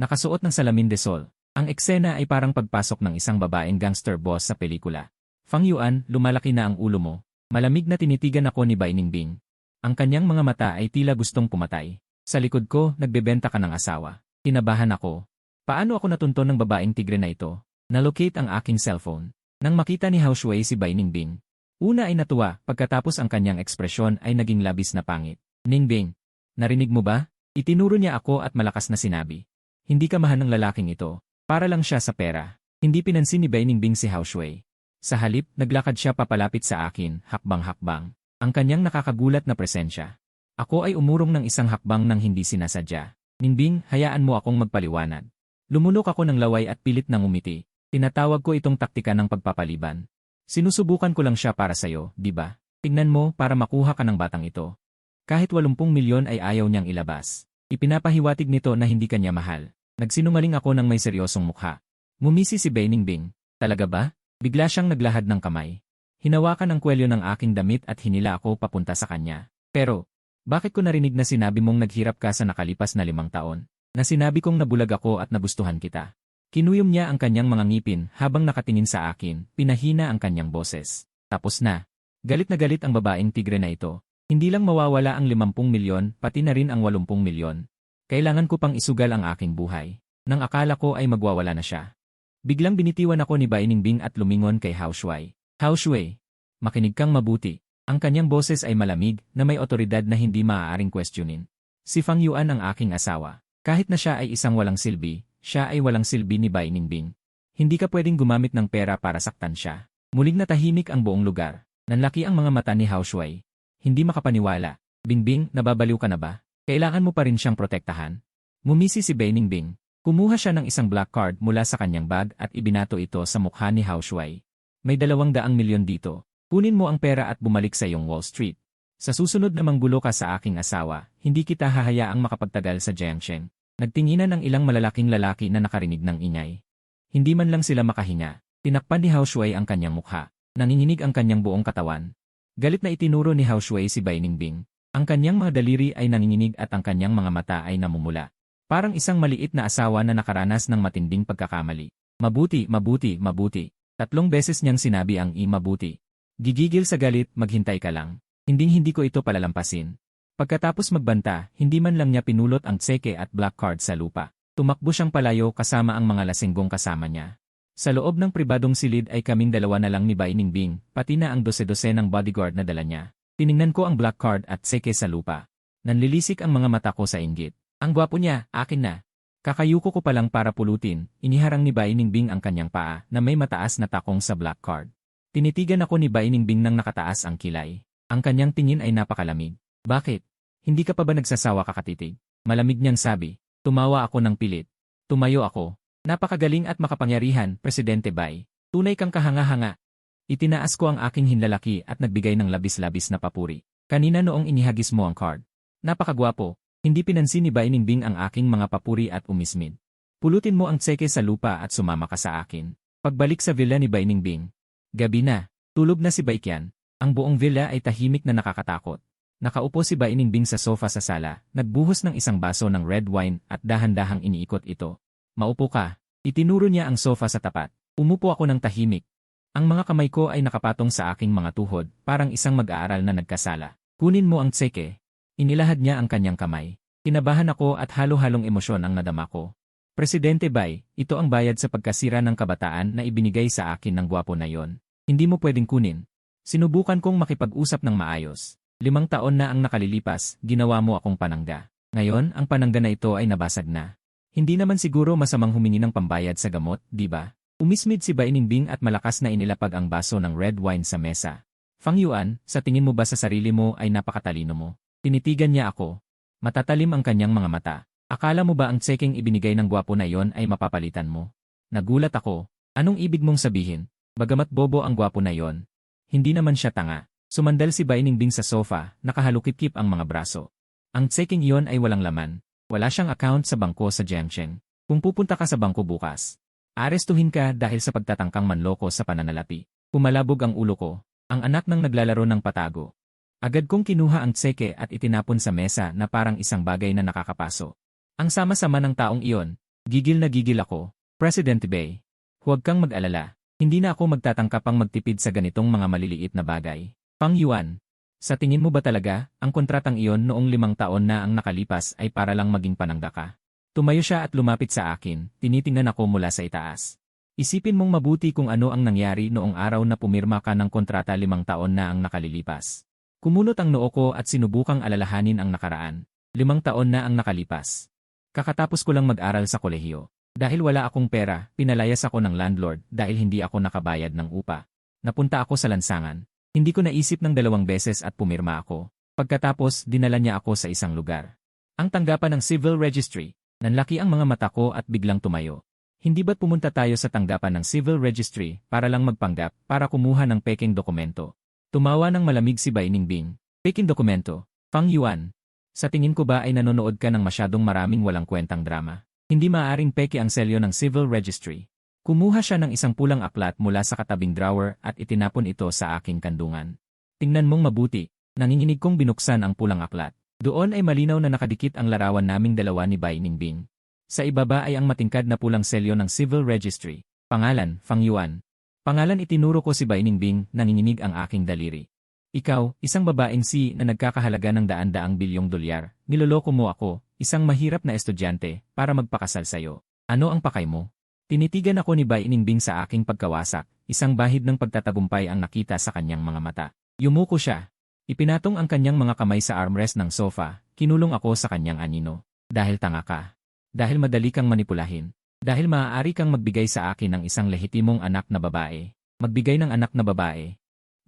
S1: Nakasuot ng salamin de sol. Ang eksena ay parang pagpasok ng isang babaeng gangster boss sa pelikula. Fang Yuan, lumalaki na ang ulo mo. Malamig na tinitigan ako ni Bai Ningbing. Ang kanyang mga mata ay tila gustong pumatay. Sa likod ko, nagbebenta ka ng asawa. Kinabahan ako. Paano ako natunton ng babaeng tigre na ito? Nalocate ang aking cellphone. Nang makita ni Hao Shui si Bai Ningbing. Una ay natuwa, pagkatapos ang kanyang ekspresyon ay naging labis na pangit. Ningbing, narinig mo ba? Itinuro niya ako at malakas na sinabi. Hindi ka mahal ng lalaking ito. Para lang siya sa pera. Hindi pinansin ni Bai Ningbing si Hao Shui. Sa halip, naglakad siya papalapit sa akin, hakbang-hakbang. Ang kanyang nakakagulat na presensya. Ako ay umurong ng isang hakbang nang hindi sinasadya. Ningbing, hayaan mo akong magpaliwanag. Lumunok ako ng laway at pilit nang umiti. Tinatawag ko itong taktika ng pagpapaliban. Sinusubukan ko lang siya para sa'yo, di ba? Tignan mo para makuha ka ng batang ito. Kahit 80 milyon ay ayaw niyang ilabas. Ipinapahiwatig nito na hindi kanya mahal. Nagsinungaling ako ng may seryosong mukha. Ngumisi si Bai Ningbing. Talaga ba? Bigla siyang naglahad ng kamay. Hinawakan ang kwelyo ng aking damit at hinila ako papunta sa kanya. Pero, bakit ko narinig na sinabi mong naghirap ka sa nakalipas na 5 taon? Na sinabi kong nabulag ako at nagustuhan kita. Kinuyom niya ang kanyang mga ngipin habang nakatingin sa akin, pinahina ang kanyang boses. Tapos na. Galit na galit ang babaeng tigre na ito. Hindi lang mawawala ang 50 milyon, pati na rin ang 80 milyon. Kailangan ko pang isugal ang aking buhay. Nang akala ko ay magwawala na siya. Biglang binitiwan ako ni Bai Ningbing at lumingon kay Hao Shui. Hao Shui, makinig kang mabuti. Ang kanyang boses ay malamig na may otoridad na hindi maaaring questionin. Si Fang Yuan ang aking asawa. Kahit na siya ay isang walang silbi, siya ay walang silbi ni Bai Ningbing. Hindi ka pwedeng gumamit ng pera para saktan siya. Muling natahimik ang buong lugar. Nanlaki ang mga mata ni Hao Shui. Hindi makapaniwala. Bingbing, nababaliw ka na ba? Kailangan mo pa rin siyang protektahan. Ngumisi si Bai Ningbing. Kumuha siya ng isang black card mula sa kanyang bag at ibinato ito sa mukha ni Hao Shui. May 200 milyon dito. Kunin mo ang pera at bumalik sa iyong Wall Street. Sa susunod na manggulo ka sa aking asawa, hindi kita hahayaang makapagtagal sa Jiangsheng. Nagtinginan ang ilang malalaking lalaki na nakarinig ng ingay. Hindi man lang sila makahinga. Tinakpan ni Hao Shui ang kanyang mukha. Nanginginig ang kanyang buong katawan. Galit na itinuro ni Hao Shui si Bai Ningbing. Ang kanyang mga daliri ay nanginginig at ang kanyang mga mata ay namumula. Parang isang maliit na asawa na nakaranas ng matinding pagkakamali. Mabuti, mabuti, mabuti. 3 beses niyang sinabi ang mabuti. Gigigil sa galit, maghintay ka lang. Hinding-hindi ko ito palalampasin. Pagkatapos magbanta, hindi man lang niya pinulot ang tseke at black card sa lupa. Tumakbo siyang palayo kasama ang mga lasenggong kasama niya. Sa loob ng pribadong silid ay kaming dalawa na lang ni Bai Ningbing, pati na ang 12 ng bodyguard na dala niya. Tiningnan ko ang black card at tseke sa lupa. Nanlilisik ang mga mata ko sa inggit. Ang gwapo niya, akin na. Kakayuko ko pa lang para pulutin, iniharang ni Bai Ningbing ang kanyang paa na may mataas na takong sa black card. Tinitigan ako ni Bai Ningbing nang nakataas ang kilay. Ang kanyang tingin ay napakalamig. Bakit? Hindi ka pa ba nagsasawa kakatitig? Malamig niyang sabi. Tumawa ako ng pilit. Tumayo ako. Napakagaling at makapangyarihan, Presidente Bai. Tunay kang kahanga-hanga. Itinaas ko ang aking hinlalaki at nagbigay ng labis-labis na papuri. Kanina noong inihagis mo ang card. Napakagwapo. Hindi pinansin ni Bai Ningbing ang aking mga papuri at umismid. Pulutin mo ang tseke sa lupa at sumama ka sa akin. Pagbalik sa villa ni Bai Ningbing. Gabi na. Tulog na si Bai Qian. Ang buong villa ay tahimik na nakakatakot. Nakaupo si Bai Ningbing sa sofa sa sala, nagbuhos ng isang baso ng red wine at dahan-dahang iniikot ito. Maupo ka. Itinuro niya ang sofa sa tapat. Umupo ako ng tahimik. Ang mga kamay ko ay nakapatong sa aking mga tuhod, parang isang mag-aaral na nagkasala. Kunin mo ang tseke. Inilahad niya ang kanyang kamay. Kinabahan ako at halo-halong emosyon ang nadama ko. Presidente Bai, ito ang bayad sa pagkasira ng kabataan na ibinigay sa akin ng gwapo na yon. Hindi mo pwedeng kunin. Sinubukan kong makipag-usap ng maayos. 5 taon na ang nakalilipas, ginawa mo akong panangga. Ngayon, ang panangga na ito ay nabasag na. Hindi naman siguro masamang humingi ng pambayad sa gamot, di ba? Umismid si Bai Ningbing at malakas na inilapag ang baso ng red wine sa mesa. Fang Yuan, sa tingin mo ba sa sarili mo ay napakatalino mo? Tinitigan niya ako. Matatalim ang kanyang mga mata. Akala mo ba ang tsekeng ibinigay ng gwapo na yon ay mapapalitan mo? Nagulat ako. Anong ibig mong sabihin? Bagamat bobo ang gwapo na yon, hindi naman siya tanga. Sumandal si Bai Ningbing sa sofa, nakahalukip-kip ang mga braso. Ang tsekeng iyon ay walang laman. Wala siyang account sa bangko sa Jiangsheng. Kung pupunta ka sa bangko bukas, arestuhin ka dahil sa pagtatangkang manloko sa pananalapi. Pumalabog ang ulo ko, ang anak ng naglalaro ng patago. Agad kong kinuha ang tseke at itinapon sa mesa na parang isang bagay na nakakapaso. Ang sama-sama ng taong iyon, gigil na gigil ako. President Bai, huwag kang mag-alala. Hindi na ako magtatangka pang magtipid sa ganitong mga maliliit na bagay. Fang Yuan, sa tingin mo ba talaga, ang kontratang iyon noong 5 taon na ang nakalipas ay para lang maging panangga ka? Tumayo siya at lumapit sa akin, tinitingnan ako mula sa itaas. Isipin mong mabuti kung ano ang nangyari noong araw na pumirma ka ng kontrata 5 taon na ang nakalilipas. Kumulot ang noo ko at sinubukang alalahanin ang nakaraan. 5 taon na ang nakalipas. Kakatapos ko lang mag-aral sa kolehiyo. Dahil wala akong pera, pinalayas ako ng landlord dahil hindi ako nakabayad ng upa. Napunta ako sa lansangan. Hindi ko naisip ng 2 beses at pumirma ako. Pagkatapos, dinala niya ako sa isang lugar. Ang tanggapan ng civil registry. Nanlaki ang mga mata ko at biglang tumayo. Hindi ba't pumunta tayo sa tanggapan ng civil registry para lang magpanggap para kumuha ng peking dokumento? Tumawa ng malamig si Bai Ningbing. Peking dokumento? Fang Yuan. Sa tingin ko ba ay nanonood ka ng masyadong maraming walang kwentang drama? Hindi maaaring peke ang selyo ng civil registry. Kumuha siya ng isang pulang aklat mula sa katabing drawer at itinapon ito sa aking kandungan. Tingnan mong mabuti. Nanginginig kong binuksan ang pulang aklat. Doon ay malinaw na nakadikit ang larawan naming dalawa ni Bai Ningbing. Sa ibaba ay ang matingkad na pulang selyo ng civil registry. Pangalan, Fang Yuan. Pangalan itinuro ko si Bai Ningbing, nanginginig ang aking daliri. Ikaw, isang babaeng na nagkakahalaga ng daan-daang bilyong dolyar, niloloko mo ako, isang mahirap na estudyante, para magpakasal sayo. Ano ang pakay mo? Tinitigan ako ni Bai Ningbing sa aking pagkawasak, isang bahid ng pagtatagumpay ang nakita sa kanyang mga mata. Yumuko siya. Ipinatong ang kanyang mga kamay sa armrest ng sofa, kinulong ako sa kanyang anino. Dahil tanga ka. Dahil madali kang manipulahin. Dahil maaari kang magbigay sa akin ng isang lehitimong anak na babae. Magbigay ng anak na babae.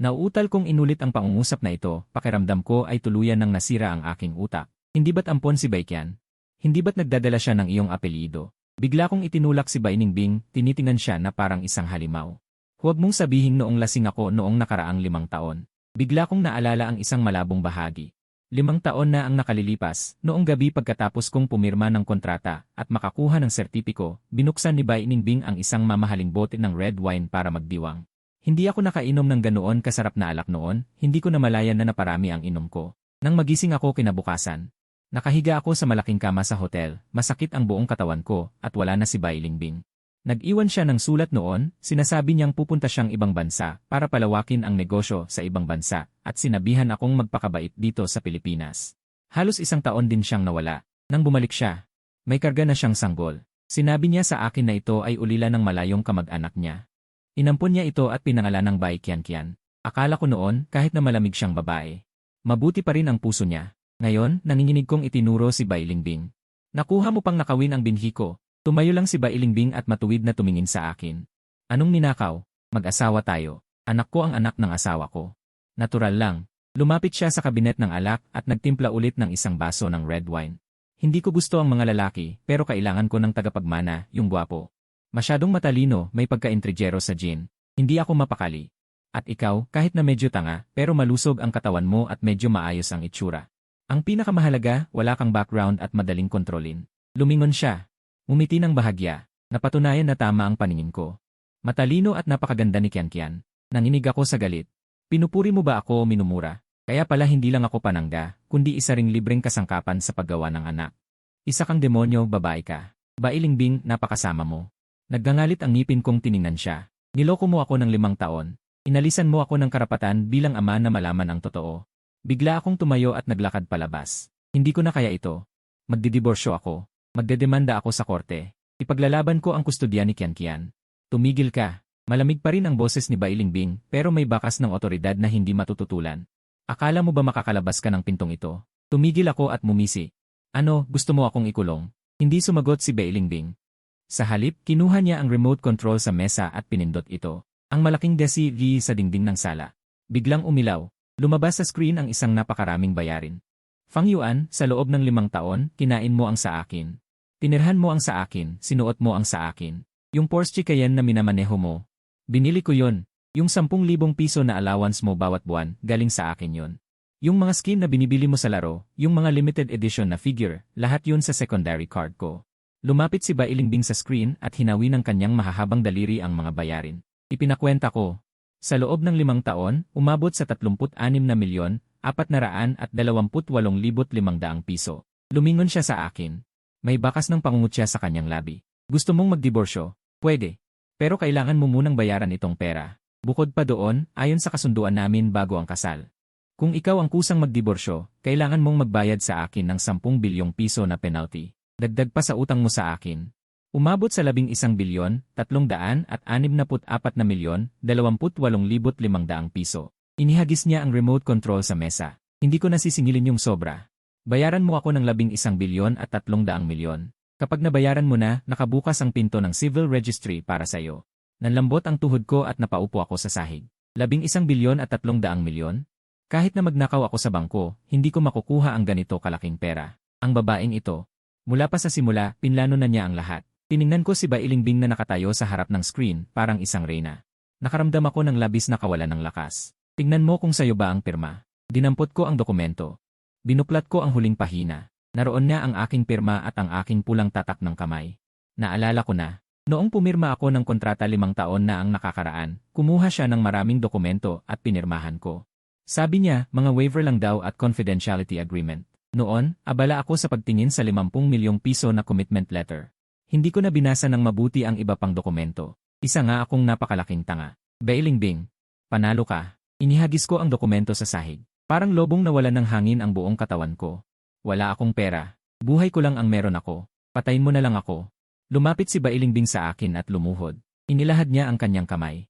S1: Nauutal kong inulit ang pangungusap na ito, pakiramdam ko ay tuluyan ng nasira ang aking utak. Hindi ba't ampon si Baikian? Hindi ba't nagdadala siya ng iyong apelyido? Bigla kong itinulak si Bai Ningbing, tinitingnan siya na parang isang halimaw. Huwag mong sabihin noong lasing ako noong nakaraang 5 taon. Bigla kong naalala ang isang malabong bahagi. 5 taon na ang nakalilipas, noong gabi pagkatapos kong pumirma ng kontrata at makakuha ng sertipiko, binuksan ni Bai Ningbing ang isang mamahaling bote ng red wine para magdiwang. Hindi ako nakainom ng ganoon kasarap na alak noon, hindi ko namalayan na naparami ang inom ko. Nang magising ako kinabukasan, nakahiga ako sa malaking kama sa hotel, masakit ang buong katawan ko at wala na si Bai Ningbing. Nag-iwan siya ng sulat noon, sinasabi niyang pupunta siyang ibang bansa para palawakin ang negosyo sa ibang bansa at sinabihan akong magpakabait dito sa Pilipinas. Halos 1 taon din siyang nawala. Nang bumalik siya, may karga na siyang sanggol. Sinabi niya sa akin na ito ay ulila ng malayong kamag-anak niya. Inampon niya ito at pinangalan ng Bai Qianqian. Akala ko noon kahit na malamig siyang babae. Mabuti pa rin ang puso niya. Ngayon, nanginginig kong itinuro si Bai Ningbing. Nakuha mo pang nakawin ang binhi ko. Tumayo lang si Bai Ningbing at matuwid na tumingin sa akin. Anong ninakaw? Mag-asawa tayo. Anak ko ang anak ng asawa ko. Natural lang. Lumapit siya sa kabinet ng alak at nagtimpla ulit ng isang baso ng red wine. Hindi ko gusto ang mga lalaki pero kailangan ko ng tagapagmana, yung gwapo. Masyadong matalino, may pagka-intrigero sa gin. Hindi ako mapakali. At ikaw, kahit na medyo tanga, pero malusog ang katawan mo at medyo maayos ang itsura. Ang pinakamahalaga, wala kang background at madaling kontrolin. Lumingon siya. Ngumiti ng bahagya. Napatunayan na tama ang paningin ko. Matalino at napakaganda ni Qianqian. Nanginig ako sa galit. Pinupuri mo ba ako o minumura? Kaya pala hindi lang ako panangga, kundi isa ring libreng kasangkapan sa paggawa ng anak. Isa kang demonyo, babae ka. Bai Ningbing, napakasama mo. Naggangalit ang ngipin kong tiningnan siya. Niloko mo ako ng 5 taon. Inalisan mo ako ng karapatan bilang ama na malaman ang totoo. Bigla akong tumayo at naglakad palabas. Hindi ko na kaya ito. Magdidiborsyo ako. Magdedemanda ako sa korte. Ipaglalaban ko ang kustodya ni Qianqian. Tumigil ka. Malamig pa rin ang boses ni Bai Ningbing pero may bakas ng otoridad na hindi matututulan. Akala mo ba makakalabas ka ng pintong ito? Tumigil ako at mumisi. Ano, gusto mo akong ikulong? Hindi sumagot si Bai Ningbing. Sa halip, kinuha niya ang remote control sa mesa at pinindot ito. Ang malaking desi sa dingding ng sala. Biglang umilaw. Lumabas sa screen ang isang napakaraming bayarin. Fang Yuan, sa loob ng 5 taon, kinain mo ang sa akin. Tinirhan mo ang sa akin, sinuot mo ang sa akin. Yung Porsche Cayenne na minamaneho mo. Binili ko yon. Yung 10,000 piso na allowance mo bawat buwan, galing sa akin yon. Yung mga skin na binibili mo sa laro, yung mga limited edition na figure, lahat yun sa secondary card ko. Lumapit si Bai Ningbing sa screen at hinawi ng kanyang mahahabang daliri ang mga bayarin. Ipinakwenta ko. Sa loob ng 5 taon, umabot sa 36,428,500 piso. Lumingon siya sa akin. May bakas ng pangungutya sa kanyang labi. Gusto mong magdiborsyo? Pwede. Pero kailangan mo munang bayaran itong pera. Bukod pa doon, ayon sa kasunduan namin bago ang kasal. Kung ikaw ang kusang magdiborsyo, kailangan mong magbayad sa akin ng 10 bilyong piso na penalty. Dagdag pa sa utang mo sa akin. Umabot sa 11,364,28,028,500 piso. Inihagis niya ang remote control sa mesa. Hindi ko nasisingilin yung sobra. Bayaran mo ako ng 11,300,000,000. Kapag nabayaran mo na, nakabukas ang pinto ng civil registry para sa'yo. Nanlambot ang tuhod ko at napaupo ako sa sahig. 11,300,000,000? Kahit na magnakaw ako sa bangko, hindi ko makukuha ang ganito kalaking pera. Ang babaeng ito. Mula pa sa simula, pinlano na niya ang lahat. Tiningnan ko si Bailingbing na nakatayo sa harap ng screen, parang isang reyna. Nakaramdam ako ng labis na kawalan ng lakas. Tingnan mo kung sayo ba ang pirma. Dinampot ko ang dokumento. Binuklat ko ang huling pahina. Naroon na ang aking pirma at ang aking pulang tatak ng kamay. Naalala ko na. Noong pumirma ako ng kontrata 5 taon na ang nakakaraan, kumuha siya ng maraming dokumento at pinirmahan ko. Sabi niya, mga waiver lang daw at confidentiality agreement. Noon, abala ako sa pagtingin sa 50 milyong piso na commitment letter. Hindi ko na binasa ng mabuti ang iba pang dokumento. Isa nga akong napakalaking tanga. Bailingbing, panalo ka. Inihagis ko ang dokumento sa sahig. Parang lobong nawalan ng hangin ang buong katawan ko. Wala akong pera. Buhay ko lang ang meron ako. Patayin mo na lang ako. Lumapit si Bailingbing sa akin at lumuhod. Inilahad niya ang kanyang kamay.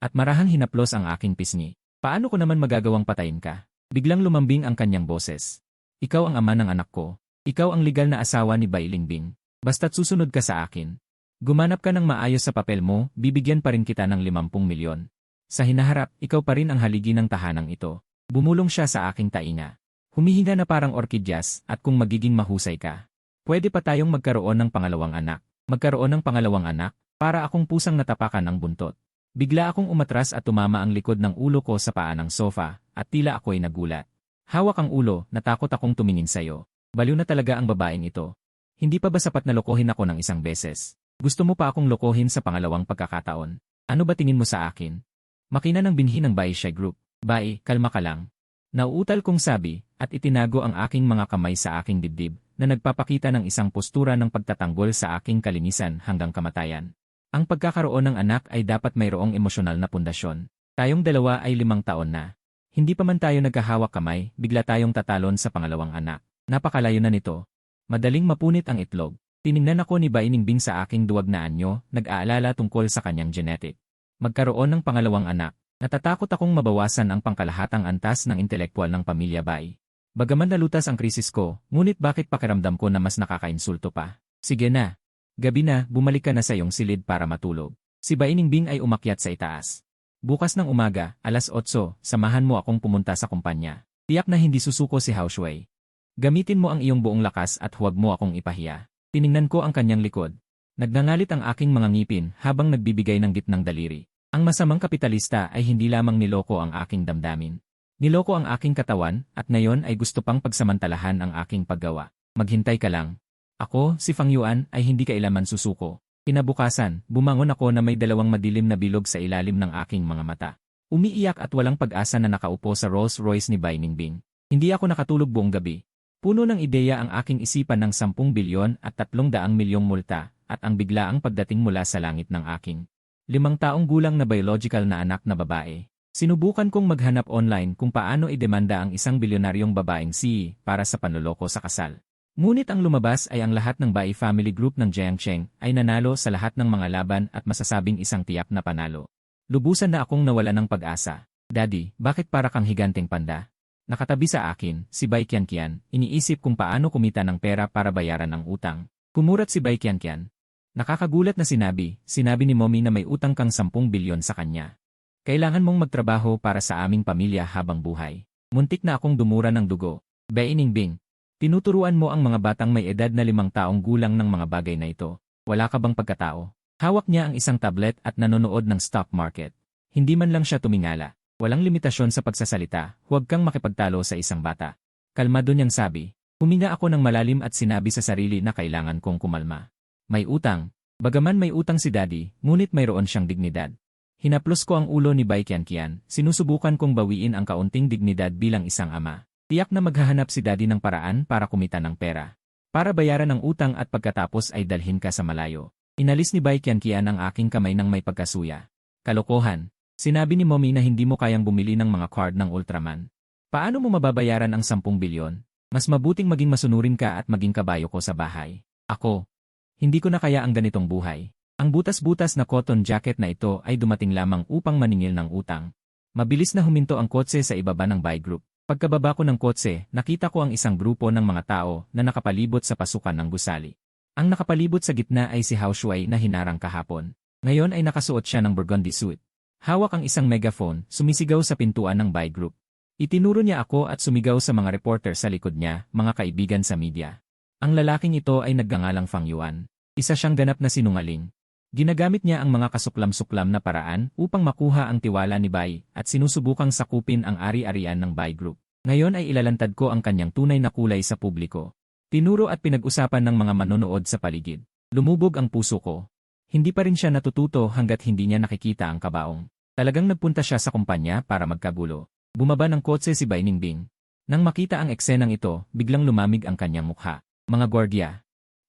S1: At marahang hinaplos ang aking pisngi. Paano ko naman magagawang patayin ka? Biglang lumambing ang kanyang boses. Ikaw ang ama ng anak ko. Ikaw ang legal na asawa ni Bailingbing. Basta't susunod ka sa akin. Gumanap ka ng maayos sa papel mo, bibigyan pa rin kita ng 50 milyon. Sa hinaharap, ikaw pa rin ang haligi ng tahanang ito. Bumulong siya sa aking tainga. Humihinga na parang orkidyas at kung magiging mahusay ka, pwede pa tayong magkaroon ng pangalawang anak. Magkaroon ng pangalawang anak, para akong pusang natapakan ng buntot. Bigla akong umatras at tumama ang likod ng ulo ko sa paa ng sofa, at tila ako'y nagulat. Hawak ang ulo, natakot akong tumingin sa'yo. Baliw na talaga ang babaeng ito. Hindi pa ba sapat na lokohin ako ng isang beses? Gusto mo pa akong lokohin sa pangalawang pagkakataon? Ano ba tingin mo sa akin? Makina ng binhi ng Baishay Group. Bai, kalma ka lang. Nauutal kong sabi, at itinago ang aking mga kamay sa aking dibdib, na nagpapakita ng isang postura ng pagtatanggol sa aking kalinisan hanggang kamatayan. Ang pagkakaroon ng anak ay dapat mayroong emosyonal na pundasyon. Tayong dalawa ay 5 taon na. Hindi pa man tayo nagkahawak kamay, bigla tayong tatalon sa pangalawang anak. Napakalayo na nito. Madaling mapunit ang itlog. Tiningnan ako ni Bailingbing sa aking duwag na anyo, nag-aalala tungkol sa kanyang genetic. Magkaroon ng pangalawang anak. Natatakot akong mabawasan ang pangkalahatang antas ng intelektual ng pamilya Bai. Bagaman nalutas ang krisis ko, ngunit bakit pakiramdam ko na mas nakakainsulto pa? Sige na. Gabi na, bumalik ka na sa iyong silid para matulog. Si Bailingbing ay umakyat sa itaas. Bukas ng umaga, 8:00, samahan mo akong pumunta sa kumpanya. Tiyak na hindi susuko si Haoshui. Gamitin mo ang iyong buong lakas at huwag mo akong ipahiya. Tiningnan ko ang kanyang likod. Nagngangalit ang aking mga ngipin habang nagbibigay ng gitnang daliri. Ang masamang kapitalista ay hindi lamang niloko ang aking damdamin. Niloko ang aking katawan at ngayon ay gusto pang pagsamantalahan ang aking paggawa. Maghintay ka lang. Ako, si Fang Yuan, ay hindi kailaman susuko. Kinabukasan, bumangon ako na may 2 madilim na bilog sa ilalim ng aking mga mata. Umiiyak at walang pag-asa na nakaupo sa Rolls Royce ni Bailingbing. Hindi ako nakatulog buong gabi. Puno ng ideya ang aking isipan ng 10 bilyon at 300 milyong multa at ang biglaang pagdating mula sa langit ng aking 5 taong gulang na biological na anak na babae. Sinubukan kong maghanap online kung paano idemanda ang isang bilyonaryong babaeng si para sa panloloko sa kasal. Ngunit ang lumabas ay ang lahat ng Bai family group ng Jiangcheng ay nanalo sa lahat ng mga laban at masasabing isang tiyak na panalo. Lubusan na akong nawala ng pag-asa. Daddy, bakit para kang higanteng panda? Nakatabi sa akin, si Bai Qianqian, iniisip kung paano kumita ng pera para bayaran ang utang. Kumurat si Bai Qianqian. Nakakagulat na sinabi ni Mommy na may utang kang 10 bilyon sa kanya. Kailangan mong magtrabaho para sa aming pamilya habang buhay. Muntik na akong dumura ng dugo. Bailingbing, tinuturuan mo ang mga batang may edad na 5 taong gulang ng mga bagay na ito. Wala ka bang pagkatao? Hawak niya ang isang tablet at nanonood ng stock market. Hindi man lang siya tumingala. Walang limitasyon sa pagsasalita, huwag kang makipagtalo sa isang bata. Kalmado niyang sabi. Huminga ako ng malalim at sinabi sa sarili na kailangan kong kumalma. May utang. Bagaman may utang si Daddy, ngunit mayroon siyang dignidad. Hinaplos ko ang ulo ni Bai Qianqian, sinusubukan kong bawiin ang kaunting dignidad bilang isang ama. Tiyak na maghahanap si Daddy ng paraan para kumita ng pera. Para bayaran ang utang at pagkatapos ay dalhin ka sa malayo. Inalis ni Bai Qianqian ang aking kamay ng may pagkasuya. Kalokohan. Sinabi ni Mommy na hindi mo kayang bumili ng mga card ng Ultraman. Paano mo mababayaran ang 10 bilyon? Mas mabuting maging masunurin ka at maging kabayo ko sa bahay. Ako. Hindi ko na kaya ang ganitong buhay. Ang butas-butas na cotton jacket na ito ay dumating lamang upang maningil ng utang. Mabilis na huminto ang kotse sa ibaba ng buy group. Pagkababa ko ng kotse, nakita ko ang isang grupo ng mga tao na nakapalibot sa pasukan ng gusali. Ang nakapalibot sa gitna ay si Hao Shuai na hinarang kahapon. Ngayon ay nakasuot siya ng burgundy suit. Hawak ang isang megaphone, sumisigaw sa pintuan ng buy group. Itinuro niya ako at sumigaw sa mga reporter sa likod niya, mga kaibigan sa media. Ang lalaking ito ay nagngangalang Fang Yuan. Isa siyang ganap na sinungaling. Ginagamit niya ang mga kasuklam-suklam na paraan upang makuha ang tiwala ni Bai at sinusubukang sakupin ang ari-arian ng Bai Group. Ngayon ay ilalantad ko ang kanyang tunay na kulay sa publiko. Tinuro at pinag-usapan ng mga manonood sa paligid. Lumubog ang puso ko. Hindi pa rin siya natututo hanggat hindi niya nakikita ang kabaong. Talagang nagpunta siya sa kumpanya para magkagulo. Bumaba ng kotse si Bai Ningbing. Nang makita ang eksenang ito, biglang lumamig ang kanyang mukha. Mga gwardiya,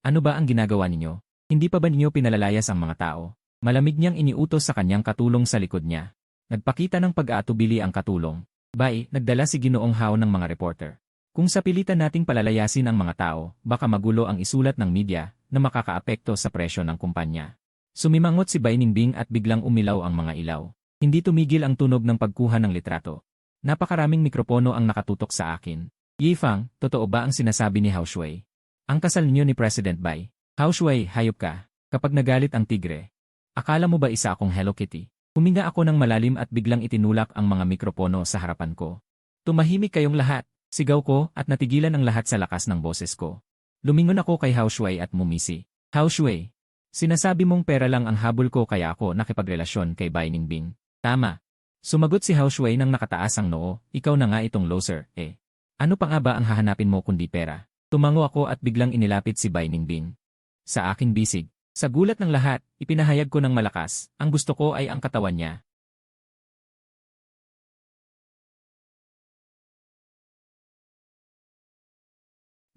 S1: ano ba ang ginagawa ninyo? Hindi pa ba ninyo pinalalayas ang mga tao? Malamig niyang iniutos sa kanyang katulong sa likod niya. Nagpakita ng pag-aatubili ang katulong. Bai, nagdala si Ginoong Hao ng mga reporter. Kung sa pilitan nating palalayasin ang mga tao, baka magulo ang isulat ng media na makakaapekto sa presyo ng kumpanya. Sumimangot si Bai Ningbing at biglang umilaw ang mga ilaw. Hindi tumigil ang tunog ng pagkuha ng litrato. Napakaraming mikropono ang nakatutok sa akin. Yifang, totoo ba ang sinasabi ni Hao Shuai? Ang kasal niyo ni President Bai. Hao Shuai, hayop ka. Kapag nagalit ang tigre. Akala mo ba isa akong Hello Kitty? Huminga ako ng malalim at biglang itinulak ang mga mikropono sa harapan ko. Tumahimik kayong lahat, sigaw ko at natigilan ang lahat sa lakas ng boses ko. Lumingon ako kay Hao Shuai at mumisi. Hao Shuai, sinasabi mong pera lang ang habol ko kaya ako nakipagrelasyon kay Bai Ningbing. Tama. Sumagot si Hao Shuai nang nakataas ang noo, ikaw na nga itong loser, eh. Ano pa nga ba ang hahanapin mo kundi pera? Tumango ako at biglang inilapit si Bai Ningbing. Sa aking bisig. Sa gulat ng lahat, ipinahayag ko ng malakas, ang gusto ko ay ang katawan niya.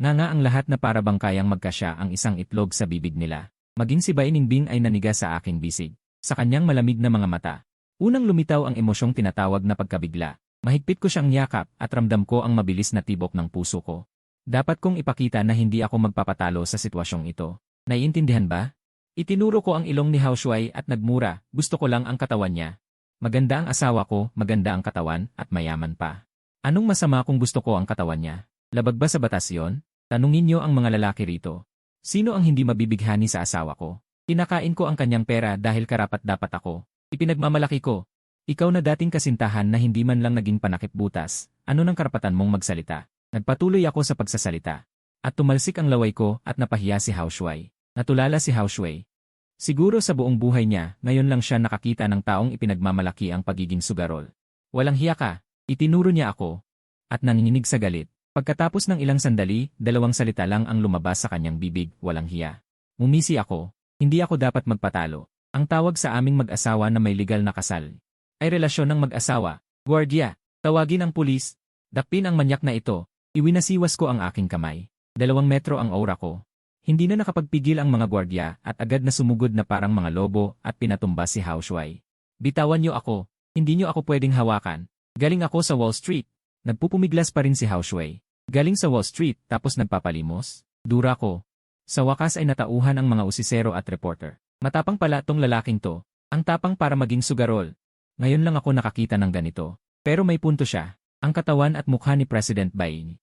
S1: Nga ang lahat na para bang kayang magkasya ang isang itlog sa bibig nila. Maging si Bai Ningbing ay naniga sa aking bisig. Sa kanyang malamig na mga mata. Unang lumitaw ang emosyong tinatawag na pagkabigla. Mahigpit ko siyang yakap at ramdam ko ang mabilis na tibok ng puso ko. Dapat kong ipakita na hindi ako magpapatalo sa sitwasyong ito. Naiintindihan ba? Itinuro ko ang ilong ni Hao Shuai at nagmura, gusto ko lang ang katawan niya. Maganda ang asawa ko, maganda ang katawan, at mayaman pa. Anong masama kung gusto ko ang katawan niya? Labag ba sa batas yon? Tanungin niyo ang mga lalaki rito. Sino ang hindi mabibighani sa asawa ko? Kinakain ko ang kanyang pera dahil karapat-dapat ako. Ipinagmamalaki ko. Ikaw na dating kasintahan na hindi man lang naging panakip butas, ano nang karapatan mong magsalita? Nagpatuloy ako sa pagsasalita. At tumalsik ang laway ko at napahiya si Hao Shuai. Natulala si Hao Shuai. Siguro sa buong buhay niya, ngayon lang siya nakakita ng taong ipinagmamalaki ang pagiging sugarol. Walang hiya ka, itinuro niya ako. At nanginginig sa galit. Pagkatapos ng ilang sandali, 2 salita lang ang lumabas sa kanyang bibig, walang hiya. Mumisi ako. Hindi ako dapat magpatalo. Ang tawag sa aming mag-asawa na may legal na kasal ay relasyon ng mag-asawa. Guardia, tawagin ang pulis. Dakpin ang manyak na ito. Iwinasiwas ko ang aking kamay. 2 metro ang aura ko. Hindi na nakapagpigil ang mga gwardiya at agad na sumugod na parang mga lobo at pinatumba si Hao Shuai. Bitawan niyo ako. Hindi niyo ako pwedeng hawakan. Galing ako sa Wall Street. Nagpupumiglas pa rin si Hao Shuai. Galing sa Wall Street tapos nagpapalimos. Dura ko. Sa wakas ay natauhan ang mga usisero at reporter. Matapang pala tong lalaking to. Ang tapang para maging sugarol. Ngayon lang ako nakakita ng ganito. Pero may punto siya. Ang katawan at mukha ni President Bai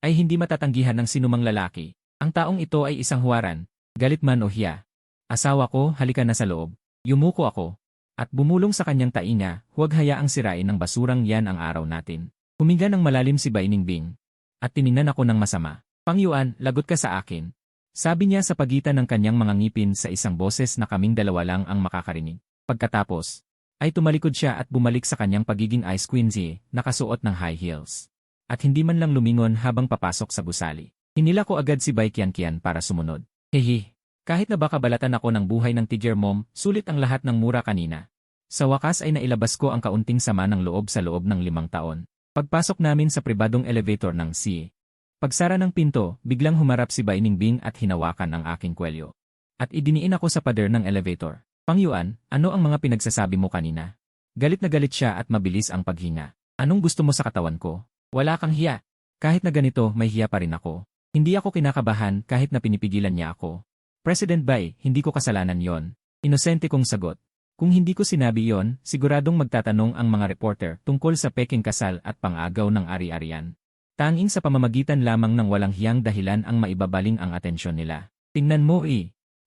S1: ay hindi matatanggihan ng sinumang lalaki. Ang taong ito ay isang huwaran, galit man o hiya. Asawa ko, halika na sa loob. Yumuko ako. At bumulong sa kanyang tainga, huwag hayaang sirain ng basurang yan ang araw natin. Huminga ng malalim si Bai Ningbing. At tiningnan ako ng masama. Fang Yuan, lagot ka sa akin. Sabi niya sa pagitan ng kanyang mga ngipin sa isang boses na kaming dalawa lang ang makakarinig. Pagkatapos, ay tumalikod siya at bumalik sa kanyang pagiging ice queensy, nakasuot ng high heels. At hindi man lang lumingon habang papasok sa gusali. Hinila ko agad si Bai Qianqian para sumunod. Hehe, kahit na baka balatan ako ng buhay ng Tiger Mom, sulit ang lahat ng mura kanina. Sa wakas ay nailabas ko ang kaunting sama ng loob sa loob ng 5 taon. Pagpasok namin sa pribadong elevator ng CA. Pagsara ng pinto, biglang humarap si Bai Ningbing at hinawakan ang aking kwelyo. At idiniin ako sa pader ng elevator. Fang Yuan, ano ang mga pinagsasabi mo kanina? Galit na galit siya at mabilis ang paghinga. Anong gusto mo sa katawan ko? Wala kang hiya. Kahit na ganito, may hiya pa rin ako. Hindi ako kinakabahan kahit na pinipigilan niya ako. President Bai, hindi ko kasalanan yon. Inosente kong sagot. Kung hindi ko sinabi yon, siguradong magtatanong ang mga reporter tungkol sa peking kasal at pang-agaw ng ari-arian. Tanging sa pamamagitan lamang ng walang hiyang dahilan ang maibabaling ang atensyon nila. Tingnan mo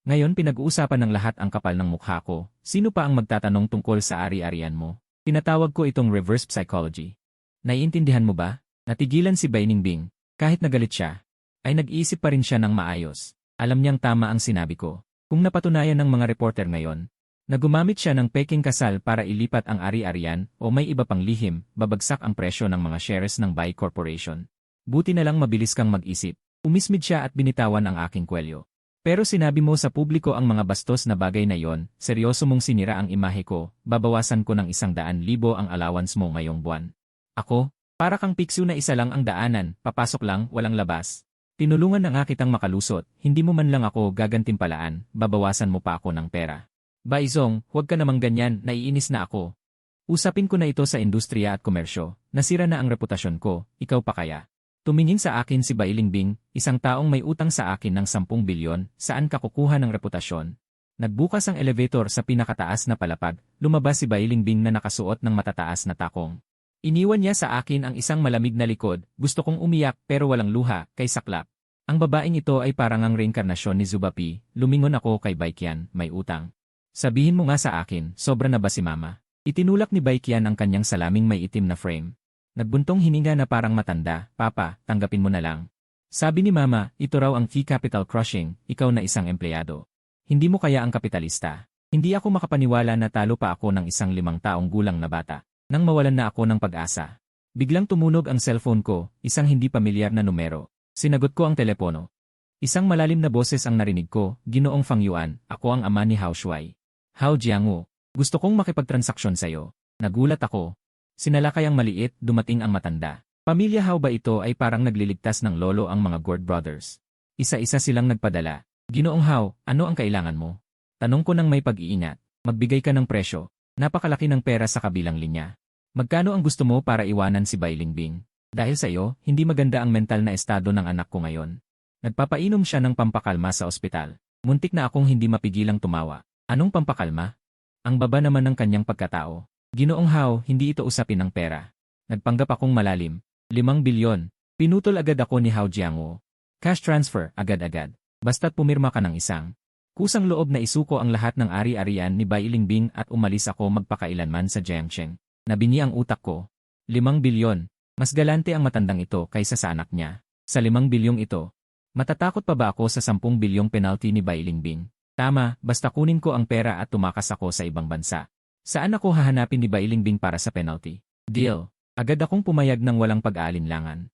S1: Ngayon pinag-uusapan ng lahat ang kapal ng mukha ko. Sino pa ang magtatanong tungkol sa ari-arian mo? Tinatawag ko itong reverse psychology. Naiintindihan mo ba? Natigilan si Bai Ningbing. Kahit nagalit siya, ay nag-iisip pa rin siya ng maayos. Alam niyang tama ang sinabi ko. Kung napatunayan ng mga reporter ngayon, na gumamit siya ng peking kasal para ilipat ang ari-arian o may iba pang lihim, babagsak ang presyo ng mga shares ng Bai Corporation. Buti na lang mabilis kang mag-isip. Umismid siya at binitawan ang aking kwelyo. Pero sinabi mo sa publiko ang mga bastos na bagay na yon, seryoso mong sinira ang imahe ko, babawasan ko ng 100,000 ang allowance mo ngayong buwan. Ako, para kang pikso na isa lang ang daanan, papasok lang, walang labas. Tinulungan na nga kitang makalusot, hindi mo man lang ako gagantimpalaan, babawasan mo pa ako ng pera. Baizong, huwag ka namang ganyan, naiinis na ako. Usapin ko na ito sa industriya at komersyo, nasira na ang reputasyon ko, ikaw pa kaya? Tumingin sa akin si Bai Lingbing, isang taong may utang sa akin ng 10 bilyon, saan ka kukuha ng reputasyon? Nagbukas ang elevator sa pinakataas na palapag, lumabas si Bai Lingbing na nakasuot ng matataas na takong. Iniwan niya sa akin ang isang malamig na likod, gusto kong umiyak pero walang luha, kay saklap. Ang babaeng ito ay parang ang reinkarnasyon ni Zubapi, lumingon ako kay Baikian, may utang. Sabihin mo nga sa akin, sobra na ba si Mama? Itinulak ni Baikian ang kanyang salaming may itim na frame. Nagbuntong hininga na parang matanda, Papa, tanggapin mo na lang. Sabi ni Mama, ito raw ang fee capital crushing, ikaw na isang empleyado. Hindi mo kaya ang kapitalista. Hindi ako makapaniwala na talo pa ako ng isang 5 taong gulang na bata. Nang mawalan na ako ng pag-asa. Biglang tumunog ang cellphone ko, isang hindi pamilyar na numero. Sinagot ko ang telepono. Isang malalim na boses ang narinig ko, Ginoong Fang Yuan, ako ang ama ni Hao Shuai. Hao Jiangwu, gusto kong makipagtransaksyon sa'yo. Nagulat ako. Sinalakay ang maliit, dumating ang matanda. Pamilya Hao ba ito ay parang nagliligtas ng lolo ang mga Gord brothers. Isa-isa silang nagpadala. Ginoong Hao, ano ang kailangan mo? Tanong ko nang may pag-iingat. Magbigay ka ng presyo. Napakalaki ng pera sa kabilang linya. Magkano ang gusto mo para iwanan si Bai Lingbing? Dahil sa iyo, hindi maganda ang mental na estado ng anak ko ngayon. Nagpapainom siya ng pampakalma sa ospital. Muntik na akong hindi mapigilang tumawa. Anong pampakalma? Ang baba naman ng kanyang pagkatao. Ginoong Hao, hindi ito usapin ng pera. Nagpanggap akong malalim. 5 bilyon. Pinutol agad ako ni Hao Jiangwu. Cash transfer, agad-agad. Basta't pumirma ka ng isang. Kusang loob na isuko ang lahat ng ari-arian ni Bai Lingbing at umalis ako magpakailanman sa Jiangcheng. Nabini ang utak ko. 5 bilyon. Mas galante ang matandang ito kaysa sa anak niya. Sa 5 bilyong ito. Matatakot pa ba ako sa 10 bilyong penalty ni Bai Lingbing? Tama, basta kunin ko ang pera at tumakas ako sa ibang bansa. Saan ako hahanapin ni Bai Lingbing para sa penalty? Deal. Agad akong pumayag ng walang pag-aalinlangan.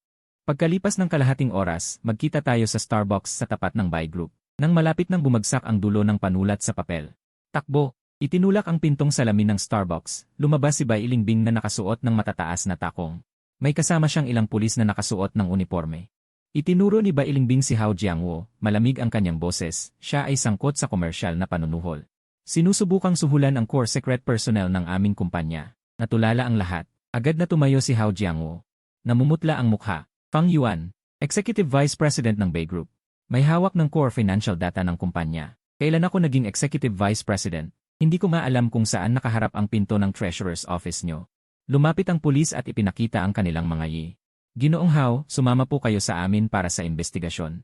S1: Pagkalipas ng kalahating oras, magkita tayo sa Starbucks sa tapat ng Bai Group. Nang malapit nang bumagsak ang dulo ng panulat sa papel. Takbo. Itinulak ang pintong salamin ng Starbucks. Lumabas si Bai Lingbing na nakasuot ng matataas na takong. May kasama siyang ilang pulis na nakasuot ng uniforme. Itinuro ni Bai Lingbing si Hao Jiangwu, malamig ang kanyang boses, siya ay sangkot sa komersyal na panunuhol. Sinusubukang suhulan ang core secret personnel ng aming kumpanya. Natulala ang lahat. Agad na tumayo si Hao Jiangwu. Namumutla ang mukha. Fang Yuan, Executive Vice President ng Bai Group. May hawak ng core financial data ng kumpanya. Kailan ako naging Executive Vice President? Hindi ko maalam kung saan nakaharap ang pinto ng Treasurer's Office nyo. Lumapit ang pulis at ipinakita ang kanilang mga yi. Ginoong Hao, sumama po kayo sa amin para sa investigasyon.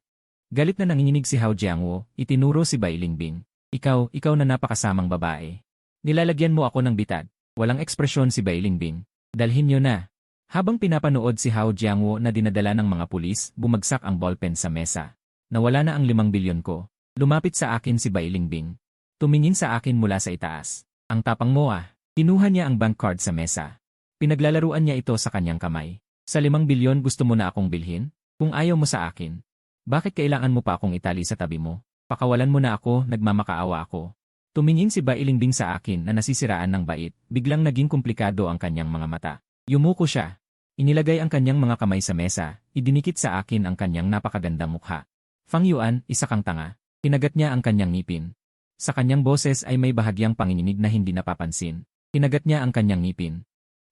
S1: Galit na nanginginig si Hao Jiangwu, itinuro si Bai Lingbing. Ikaw na napakasamang babae. Nilalagyan mo ako ng bitad. Walang ekspresyon si Bai Lingbing. Dalhin nyo na. Habang pinapanood si Hao Jiangwu na dinadala ng mga pulis, bumagsak ang ballpen sa mesa. Nawala na ang 5 bilyon ko. Lumapit sa akin si Bai Lingbing. Tumingin sa akin mula sa itaas. Ang tapang mo ah. Kinuha niya ang bank card sa mesa. Pinaglalaruan niya ito sa kanyang kamay. Sa 5 bilyon gusto mo na akong bilhin? Kung ayaw mo sa akin, bakit kailangan mo pa akong itali sa tabi mo? Pakawalan mo na ako, nagmamakaawa ako. Tumingin si Bai Lingbing sa akin na nasisiraan ng bait, biglang naging komplikado ang kanyang mga mata. Yumuko siya. Inilagay ang kanyang mga kamay sa mesa, idinikit sa akin ang kanyang napakagandang mukha. Fang Yuan, isa kang tanga. Kinagat niya ang kanyang ngipin. Sa kanyang boses ay may bahagyang panginginig na hindi napapansin. Kinagat niya ang kanyang ngipin.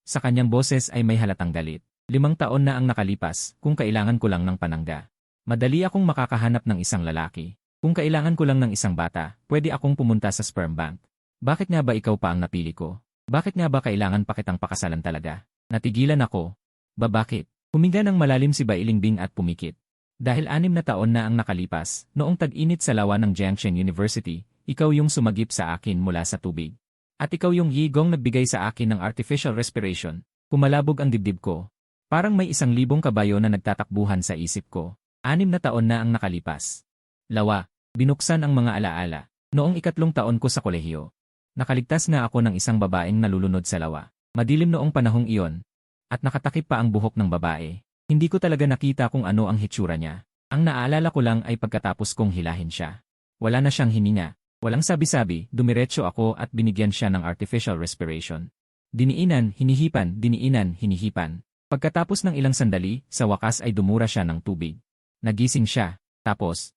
S1: Sa kanyang boses ay may halatang galit. 5 taon na ang nakalipas, kung kailangan ko lang ng panangga. Madali akong makakahanap ng isang lalaki. Kung kailangan ko lang ng isang bata, pwede akong pumunta sa sperm bank. Bakit nga ba ikaw pa ang napili ko? Bakit nga ba kailangan pa kitang pakasalan talaga? Natigilan ako. Bakit? Huminga ng malalim si Bailingbing at pumikit. Dahil 6 na taon na ang nakalipas, noong tag-init sa lawa ng Jiangchen University, ikaw yung sumagip sa akin mula sa tubig. At ikaw yung Yigong nagbigay sa akin ng artificial respiration. Kumalabog ang dibdib ko. Parang may 1,000 kabayo na nagtatakbuhan sa isip ko. 6 na taon na ang nakalipas. Lawa, binuksan ang mga alaala. Noong 3 taon ko sa kolehiyo. Nakaligtas nga ako ng isang babaeng nalulunod sa lawa. Madilim noong panahong iyon. At nakatakip pa ang buhok ng babae. Hindi ko talaga nakita kung ano ang hitsura niya. Ang naalala ko lang ay pagkatapos kong hilahin siya. Wala na siyang hininga. Walang sabi-sabi, dumiretso ako at binigyan siya ng artificial respiration. Diniinan, hinihipan. Pagkatapos ng ilang sandali, sa wakas ay dumura siya ng tubig. Nagising siya. Tapos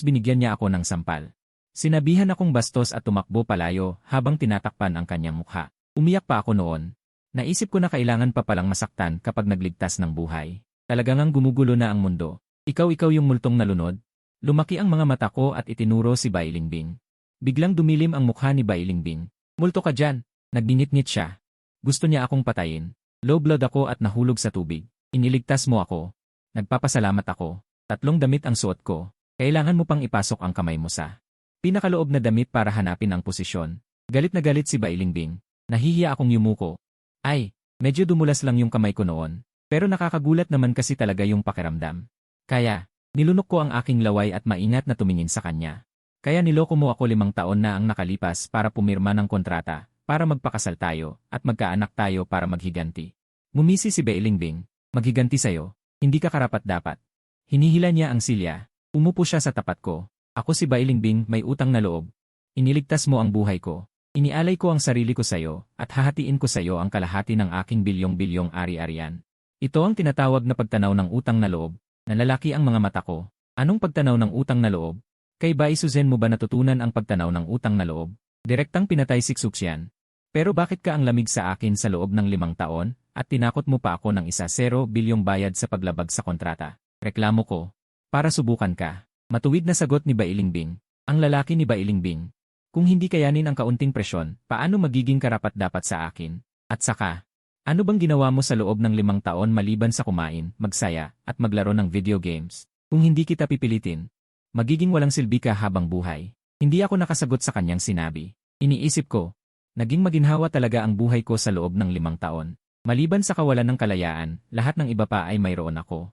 S1: binigyan niya ako ng sampal. Sinabihan akong bastos at tumakbo palayo habang tinatakpan ang kanyang mukha. Umiyak pa ako noon. Naisip ko na kailangan pa palang masaktan kapag nagligtas ng buhay. Talagang gumugulo na ang mundo. Ikaw yung multong nalunod. Lumaki ang mga mata ko at itinuro si Bailingbing. Biglang dumilim ang mukha ni Bailingbing. Multo ka dyan. Nagdingit-ngit siya. Gusto niya akong patayin. Low blood ako at nahulog sa tubig. Iniligtas mo ako. Nagpapasalamat ako. 3 damit ang suot ko. Kailangan mo pang ipasok ang kamay mo sa pinakaloob na damit para hanapin ang posisyon. Galit na galit si Bailingbing. Nahihiya akong yumuko. Ay, medyo dumulas lang yung kamay ko noon. Pero nakakagulat naman kasi talaga yung pakiramdam. Kaya, nilunok ko ang aking laway at maingat na tumingin sa kanya. Kaya niloko mo ako 5 taon na ang nakalipas para pumirma ng kontrata, para magpakasal tayo, at magkaanak tayo para maghiganti. Ngumisi si Bailingbing. Maghiganti sa'yo, hindi ka karapat-dapat. Hinihila niya ang silya. Umupo siya sa tapat ko. Ako si Bailingbing, may utang na loob. Iniligtas mo ang buhay ko. Inialay ko ang sarili ko sa'yo, at hahatiin ko sa'yo ang kalahati ng aking bilyong-bilyong ari-arian. Ito ang tinatawag na pagtanaw ng utang na loob. Nalalaki ang mga mata ko. Anong pagtanaw ng utang na loob? Kay Baisuzen mo ba natutunan ang pagtanaw ng utang na loob? Direktang pinatay si Xuxian. Pero bakit ka ang lamig sa akin sa loob ng 5 taon, at tinakot mo pa ako ng 1 bilyong bayad sa paglabag sa kontrata? Reklamo ko. Para subukan ka. Matuwid na sagot ni Bailingbing. Ang lalaki ni Bailingbing. Kung hindi kayanin ang kaunting presyon, paano magiging karapat-dapat sa akin? At saka, ano bang ginawa mo sa loob ng 5 taon maliban sa kumain, magsaya, at maglaro ng video games? Kung hindi kita pipilitin, magiging walang silbi ka habang buhay. Hindi ako nakasagot sa kanyang sinabi. Iniisip ko, naging maginhawa talaga ang buhay ko sa loob ng 5 taon. Maliban sa kawalan ng kalayaan, lahat ng iba pa ay mayroon ako.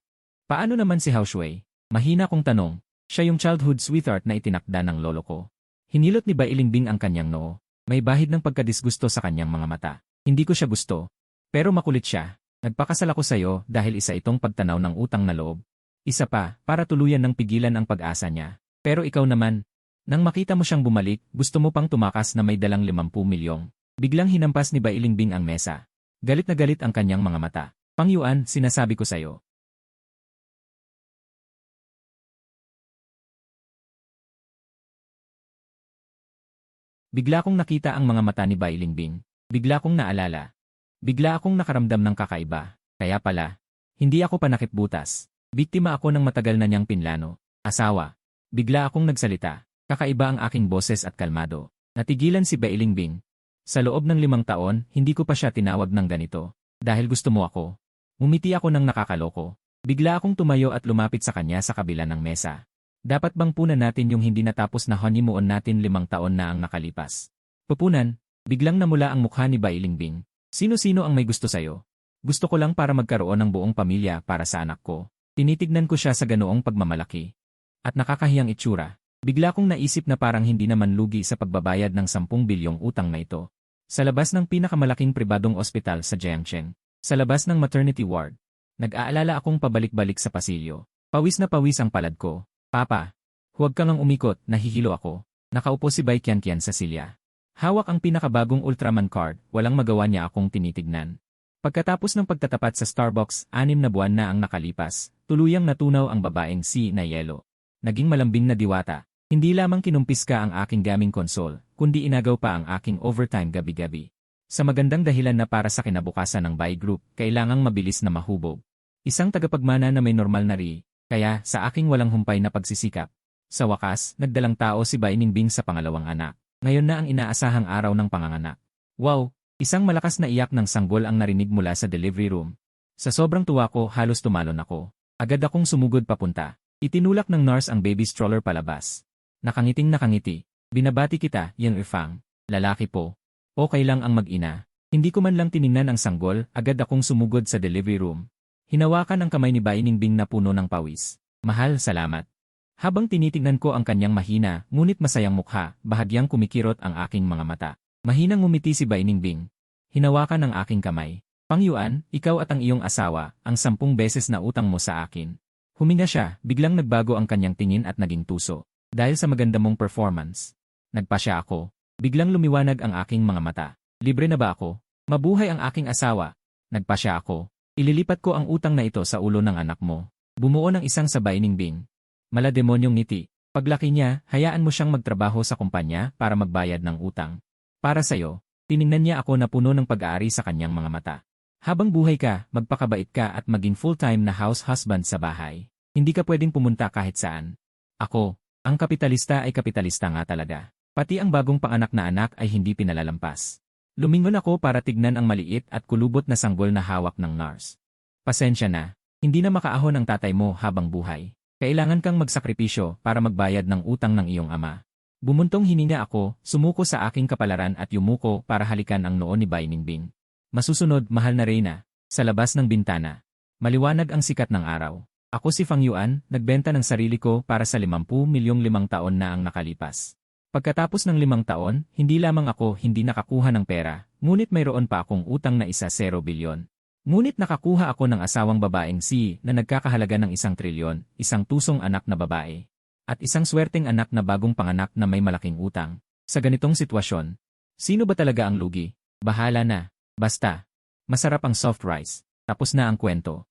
S1: Paano naman si Hao Shui? Mahina kong tanong. Siya yung childhood sweetheart na itinakda ng lolo ko. Hinilot ni Bailingbing ang kanyang noo. May bahid ng pagkadisgusto sa kanyang mga mata. Hindi ko siya gusto. Pero makulit siya. Nagpakasal ako sa'yo dahil isa itong pagtanaw ng utang na loob. Isa pa, para tuluyan ng pigilan ang pag-asa niya. Pero ikaw naman, nang makita mo siyang bumalik, gusto mo pang tumakas na may dalang 50 milyong. Biglang hinampas ni Bailingbing ang mesa. Galit na galit ang kanyang mga mata. Pangyuan, sinasabi ko sa'yo. Bigla kong nakita ang mga mata ni Bailingbing. Bigla kong naalala. Bigla akong nakaramdam ng kakaiba. Kaya pala, hindi ako panakip butas. Biktima ako ng matagal na niyang pinlano. Asawa. Bigla akong nagsalita. Kakaiba ang aking boses at kalmado. Natigilan si Bailingbing. Sa loob ng 5 taon, hindi ko pa siya tinawag ng ganito. Dahil gusto mo ako. Ngumiti ako ng nakakaloko. Bigla akong tumayo at lumapit sa kanya sa kabila ng mesa. Dapat bang punan natin yung hindi natapos na honeymoon natin 5 taon na ang nakalipas? Pupunan, biglang namula ang mukha ni Bailingbing. Sino-sino ang may gusto sa'yo? Gusto ko lang para magkaroon ng buong pamilya para sa anak ko. Tinitignan ko siya sa ganoong pagmamalaki. At nakakahiyang itsura. Bigla kong naisip na parang hindi naman lugi sa pagbabayad ng 10 bilyong utang na ito. Sa labas ng pinakamalaking pribadong ospital sa Jiangchen. Sa labas ng maternity ward. Nag-aalala akong pabalik-balik sa pasilyo. Pawis na pawis ang palad ko. Papa, huwag kang umikot, nahihilo ako. Nakaupo si Bai Qianqian sa silya. Hawak ang pinakabagong Ultraman card, walang magawa niya akong tinitignan. Pagkatapos ng pagtatapat sa Starbucks, 6 na buwan na ang nakalipas, tuluyang natunaw ang babaeng si Nayelo. Naging malambing na diwata. Hindi lamang kinumpis ka ang aking gaming console, kundi inagaw pa ang aking overtime gabi-gabi. Sa magandang dahilan na para sa kinabukasan ng Bai Group, kailangang mabilis na mahubog. Isang tagapagmana na may normal na Kaya, sa aking walang humpay na pagsisikap, sa wakas, nagdalang tao si Bai Ningbing sa pangalawang anak. Ngayon na ang inaasahang araw ng panganganak. Wow! Isang malakas na iyak ng sanggol ang narinig mula sa delivery room. Sa sobrang tuwa ko, halos tumalon ako. Agad akong sumugod papunta. Itinulak ng nurse ang baby stroller palabas. Nakangiti. Binabati kita, Yang Irfang. Lalaki po. Okay lang ang mag-ina. Hindi ko man lang tiningnan ang sanggol, agad akong sumugod sa delivery room. Hinawakan ang kamay ni Bai Ningbing na puno ng pawis. Mahal, salamat. Habang tinitingnan ko ang kanyang mahina, ngunit masayang mukha, bahagyang kumikirot ang aking mga mata. Mahinang ngumiti si Bai Ningbing. Hinawakan ang aking kamay. Fang Yuan, ikaw at ang iyong asawa, ang 10 beses na utang mo sa akin. Huminga siya, biglang nagbago ang kanyang tingin at naging tuso. Dahil sa maganda mong performance. Nagpa siya ako. Biglang lumiwanag ang aking mga mata. Libre na ba ako? Mabuhay ang aking asawa. Nagpa siya ako. Ililipat ko ang utang na ito sa ulo ng anak mo. Bumuo ng isang sa Bai Ningbing. Malademonyong ngiti. Paglaki niya, hayaan mo siyang magtrabaho sa kumpanya para magbayad ng utang. Para sa'yo, tiningnan niya ako na puno ng pag-aari sa kanyang mga mata. Habang buhay ka, magpakabait ka at maging full-time na house husband sa bahay. Hindi ka pwedeng pumunta kahit saan. Ako, ang kapitalista ay kapitalista nga talaga. Pati ang bagong panganak na anak ay hindi pinalalampas. Lumingon ako para tignan ang maliit at kulubot na sanggol na hawak ng nurse. Pasensya na, hindi na makaahon ang tatay mo habang buhay. Kailangan kang magsakripisyo para magbayad ng utang ng iyong ama. Bumuntong hininga ako, sumuko sa aking kapalaran at yumuko para halikan ang noo ni Bai Ningbing. Masusunod, mahal na Reyna, sa labas ng bintana. Maliwanag ang sikat ng araw. Ako si Fang Yuan, nagbenta ng sarili ko para sa 50 milyong 5 taon na ang nakalipas. Pagkatapos ng 5 taon, hindi lamang ako hindi nakakuha ng pera, ngunit mayroon pa akong utang na 0 bilyon. Ngunit nakakuha ako ng asawang babaeng si na nagkakahalaga ng 1 trilyon, isang tusong anak na babae. At isang swerteng anak na bagong panganak na may malaking utang. Sa ganitong sitwasyon, sino ba talaga ang lugi? Bahala na. Basta, masarap ang soft rice. Tapos na ang kwento.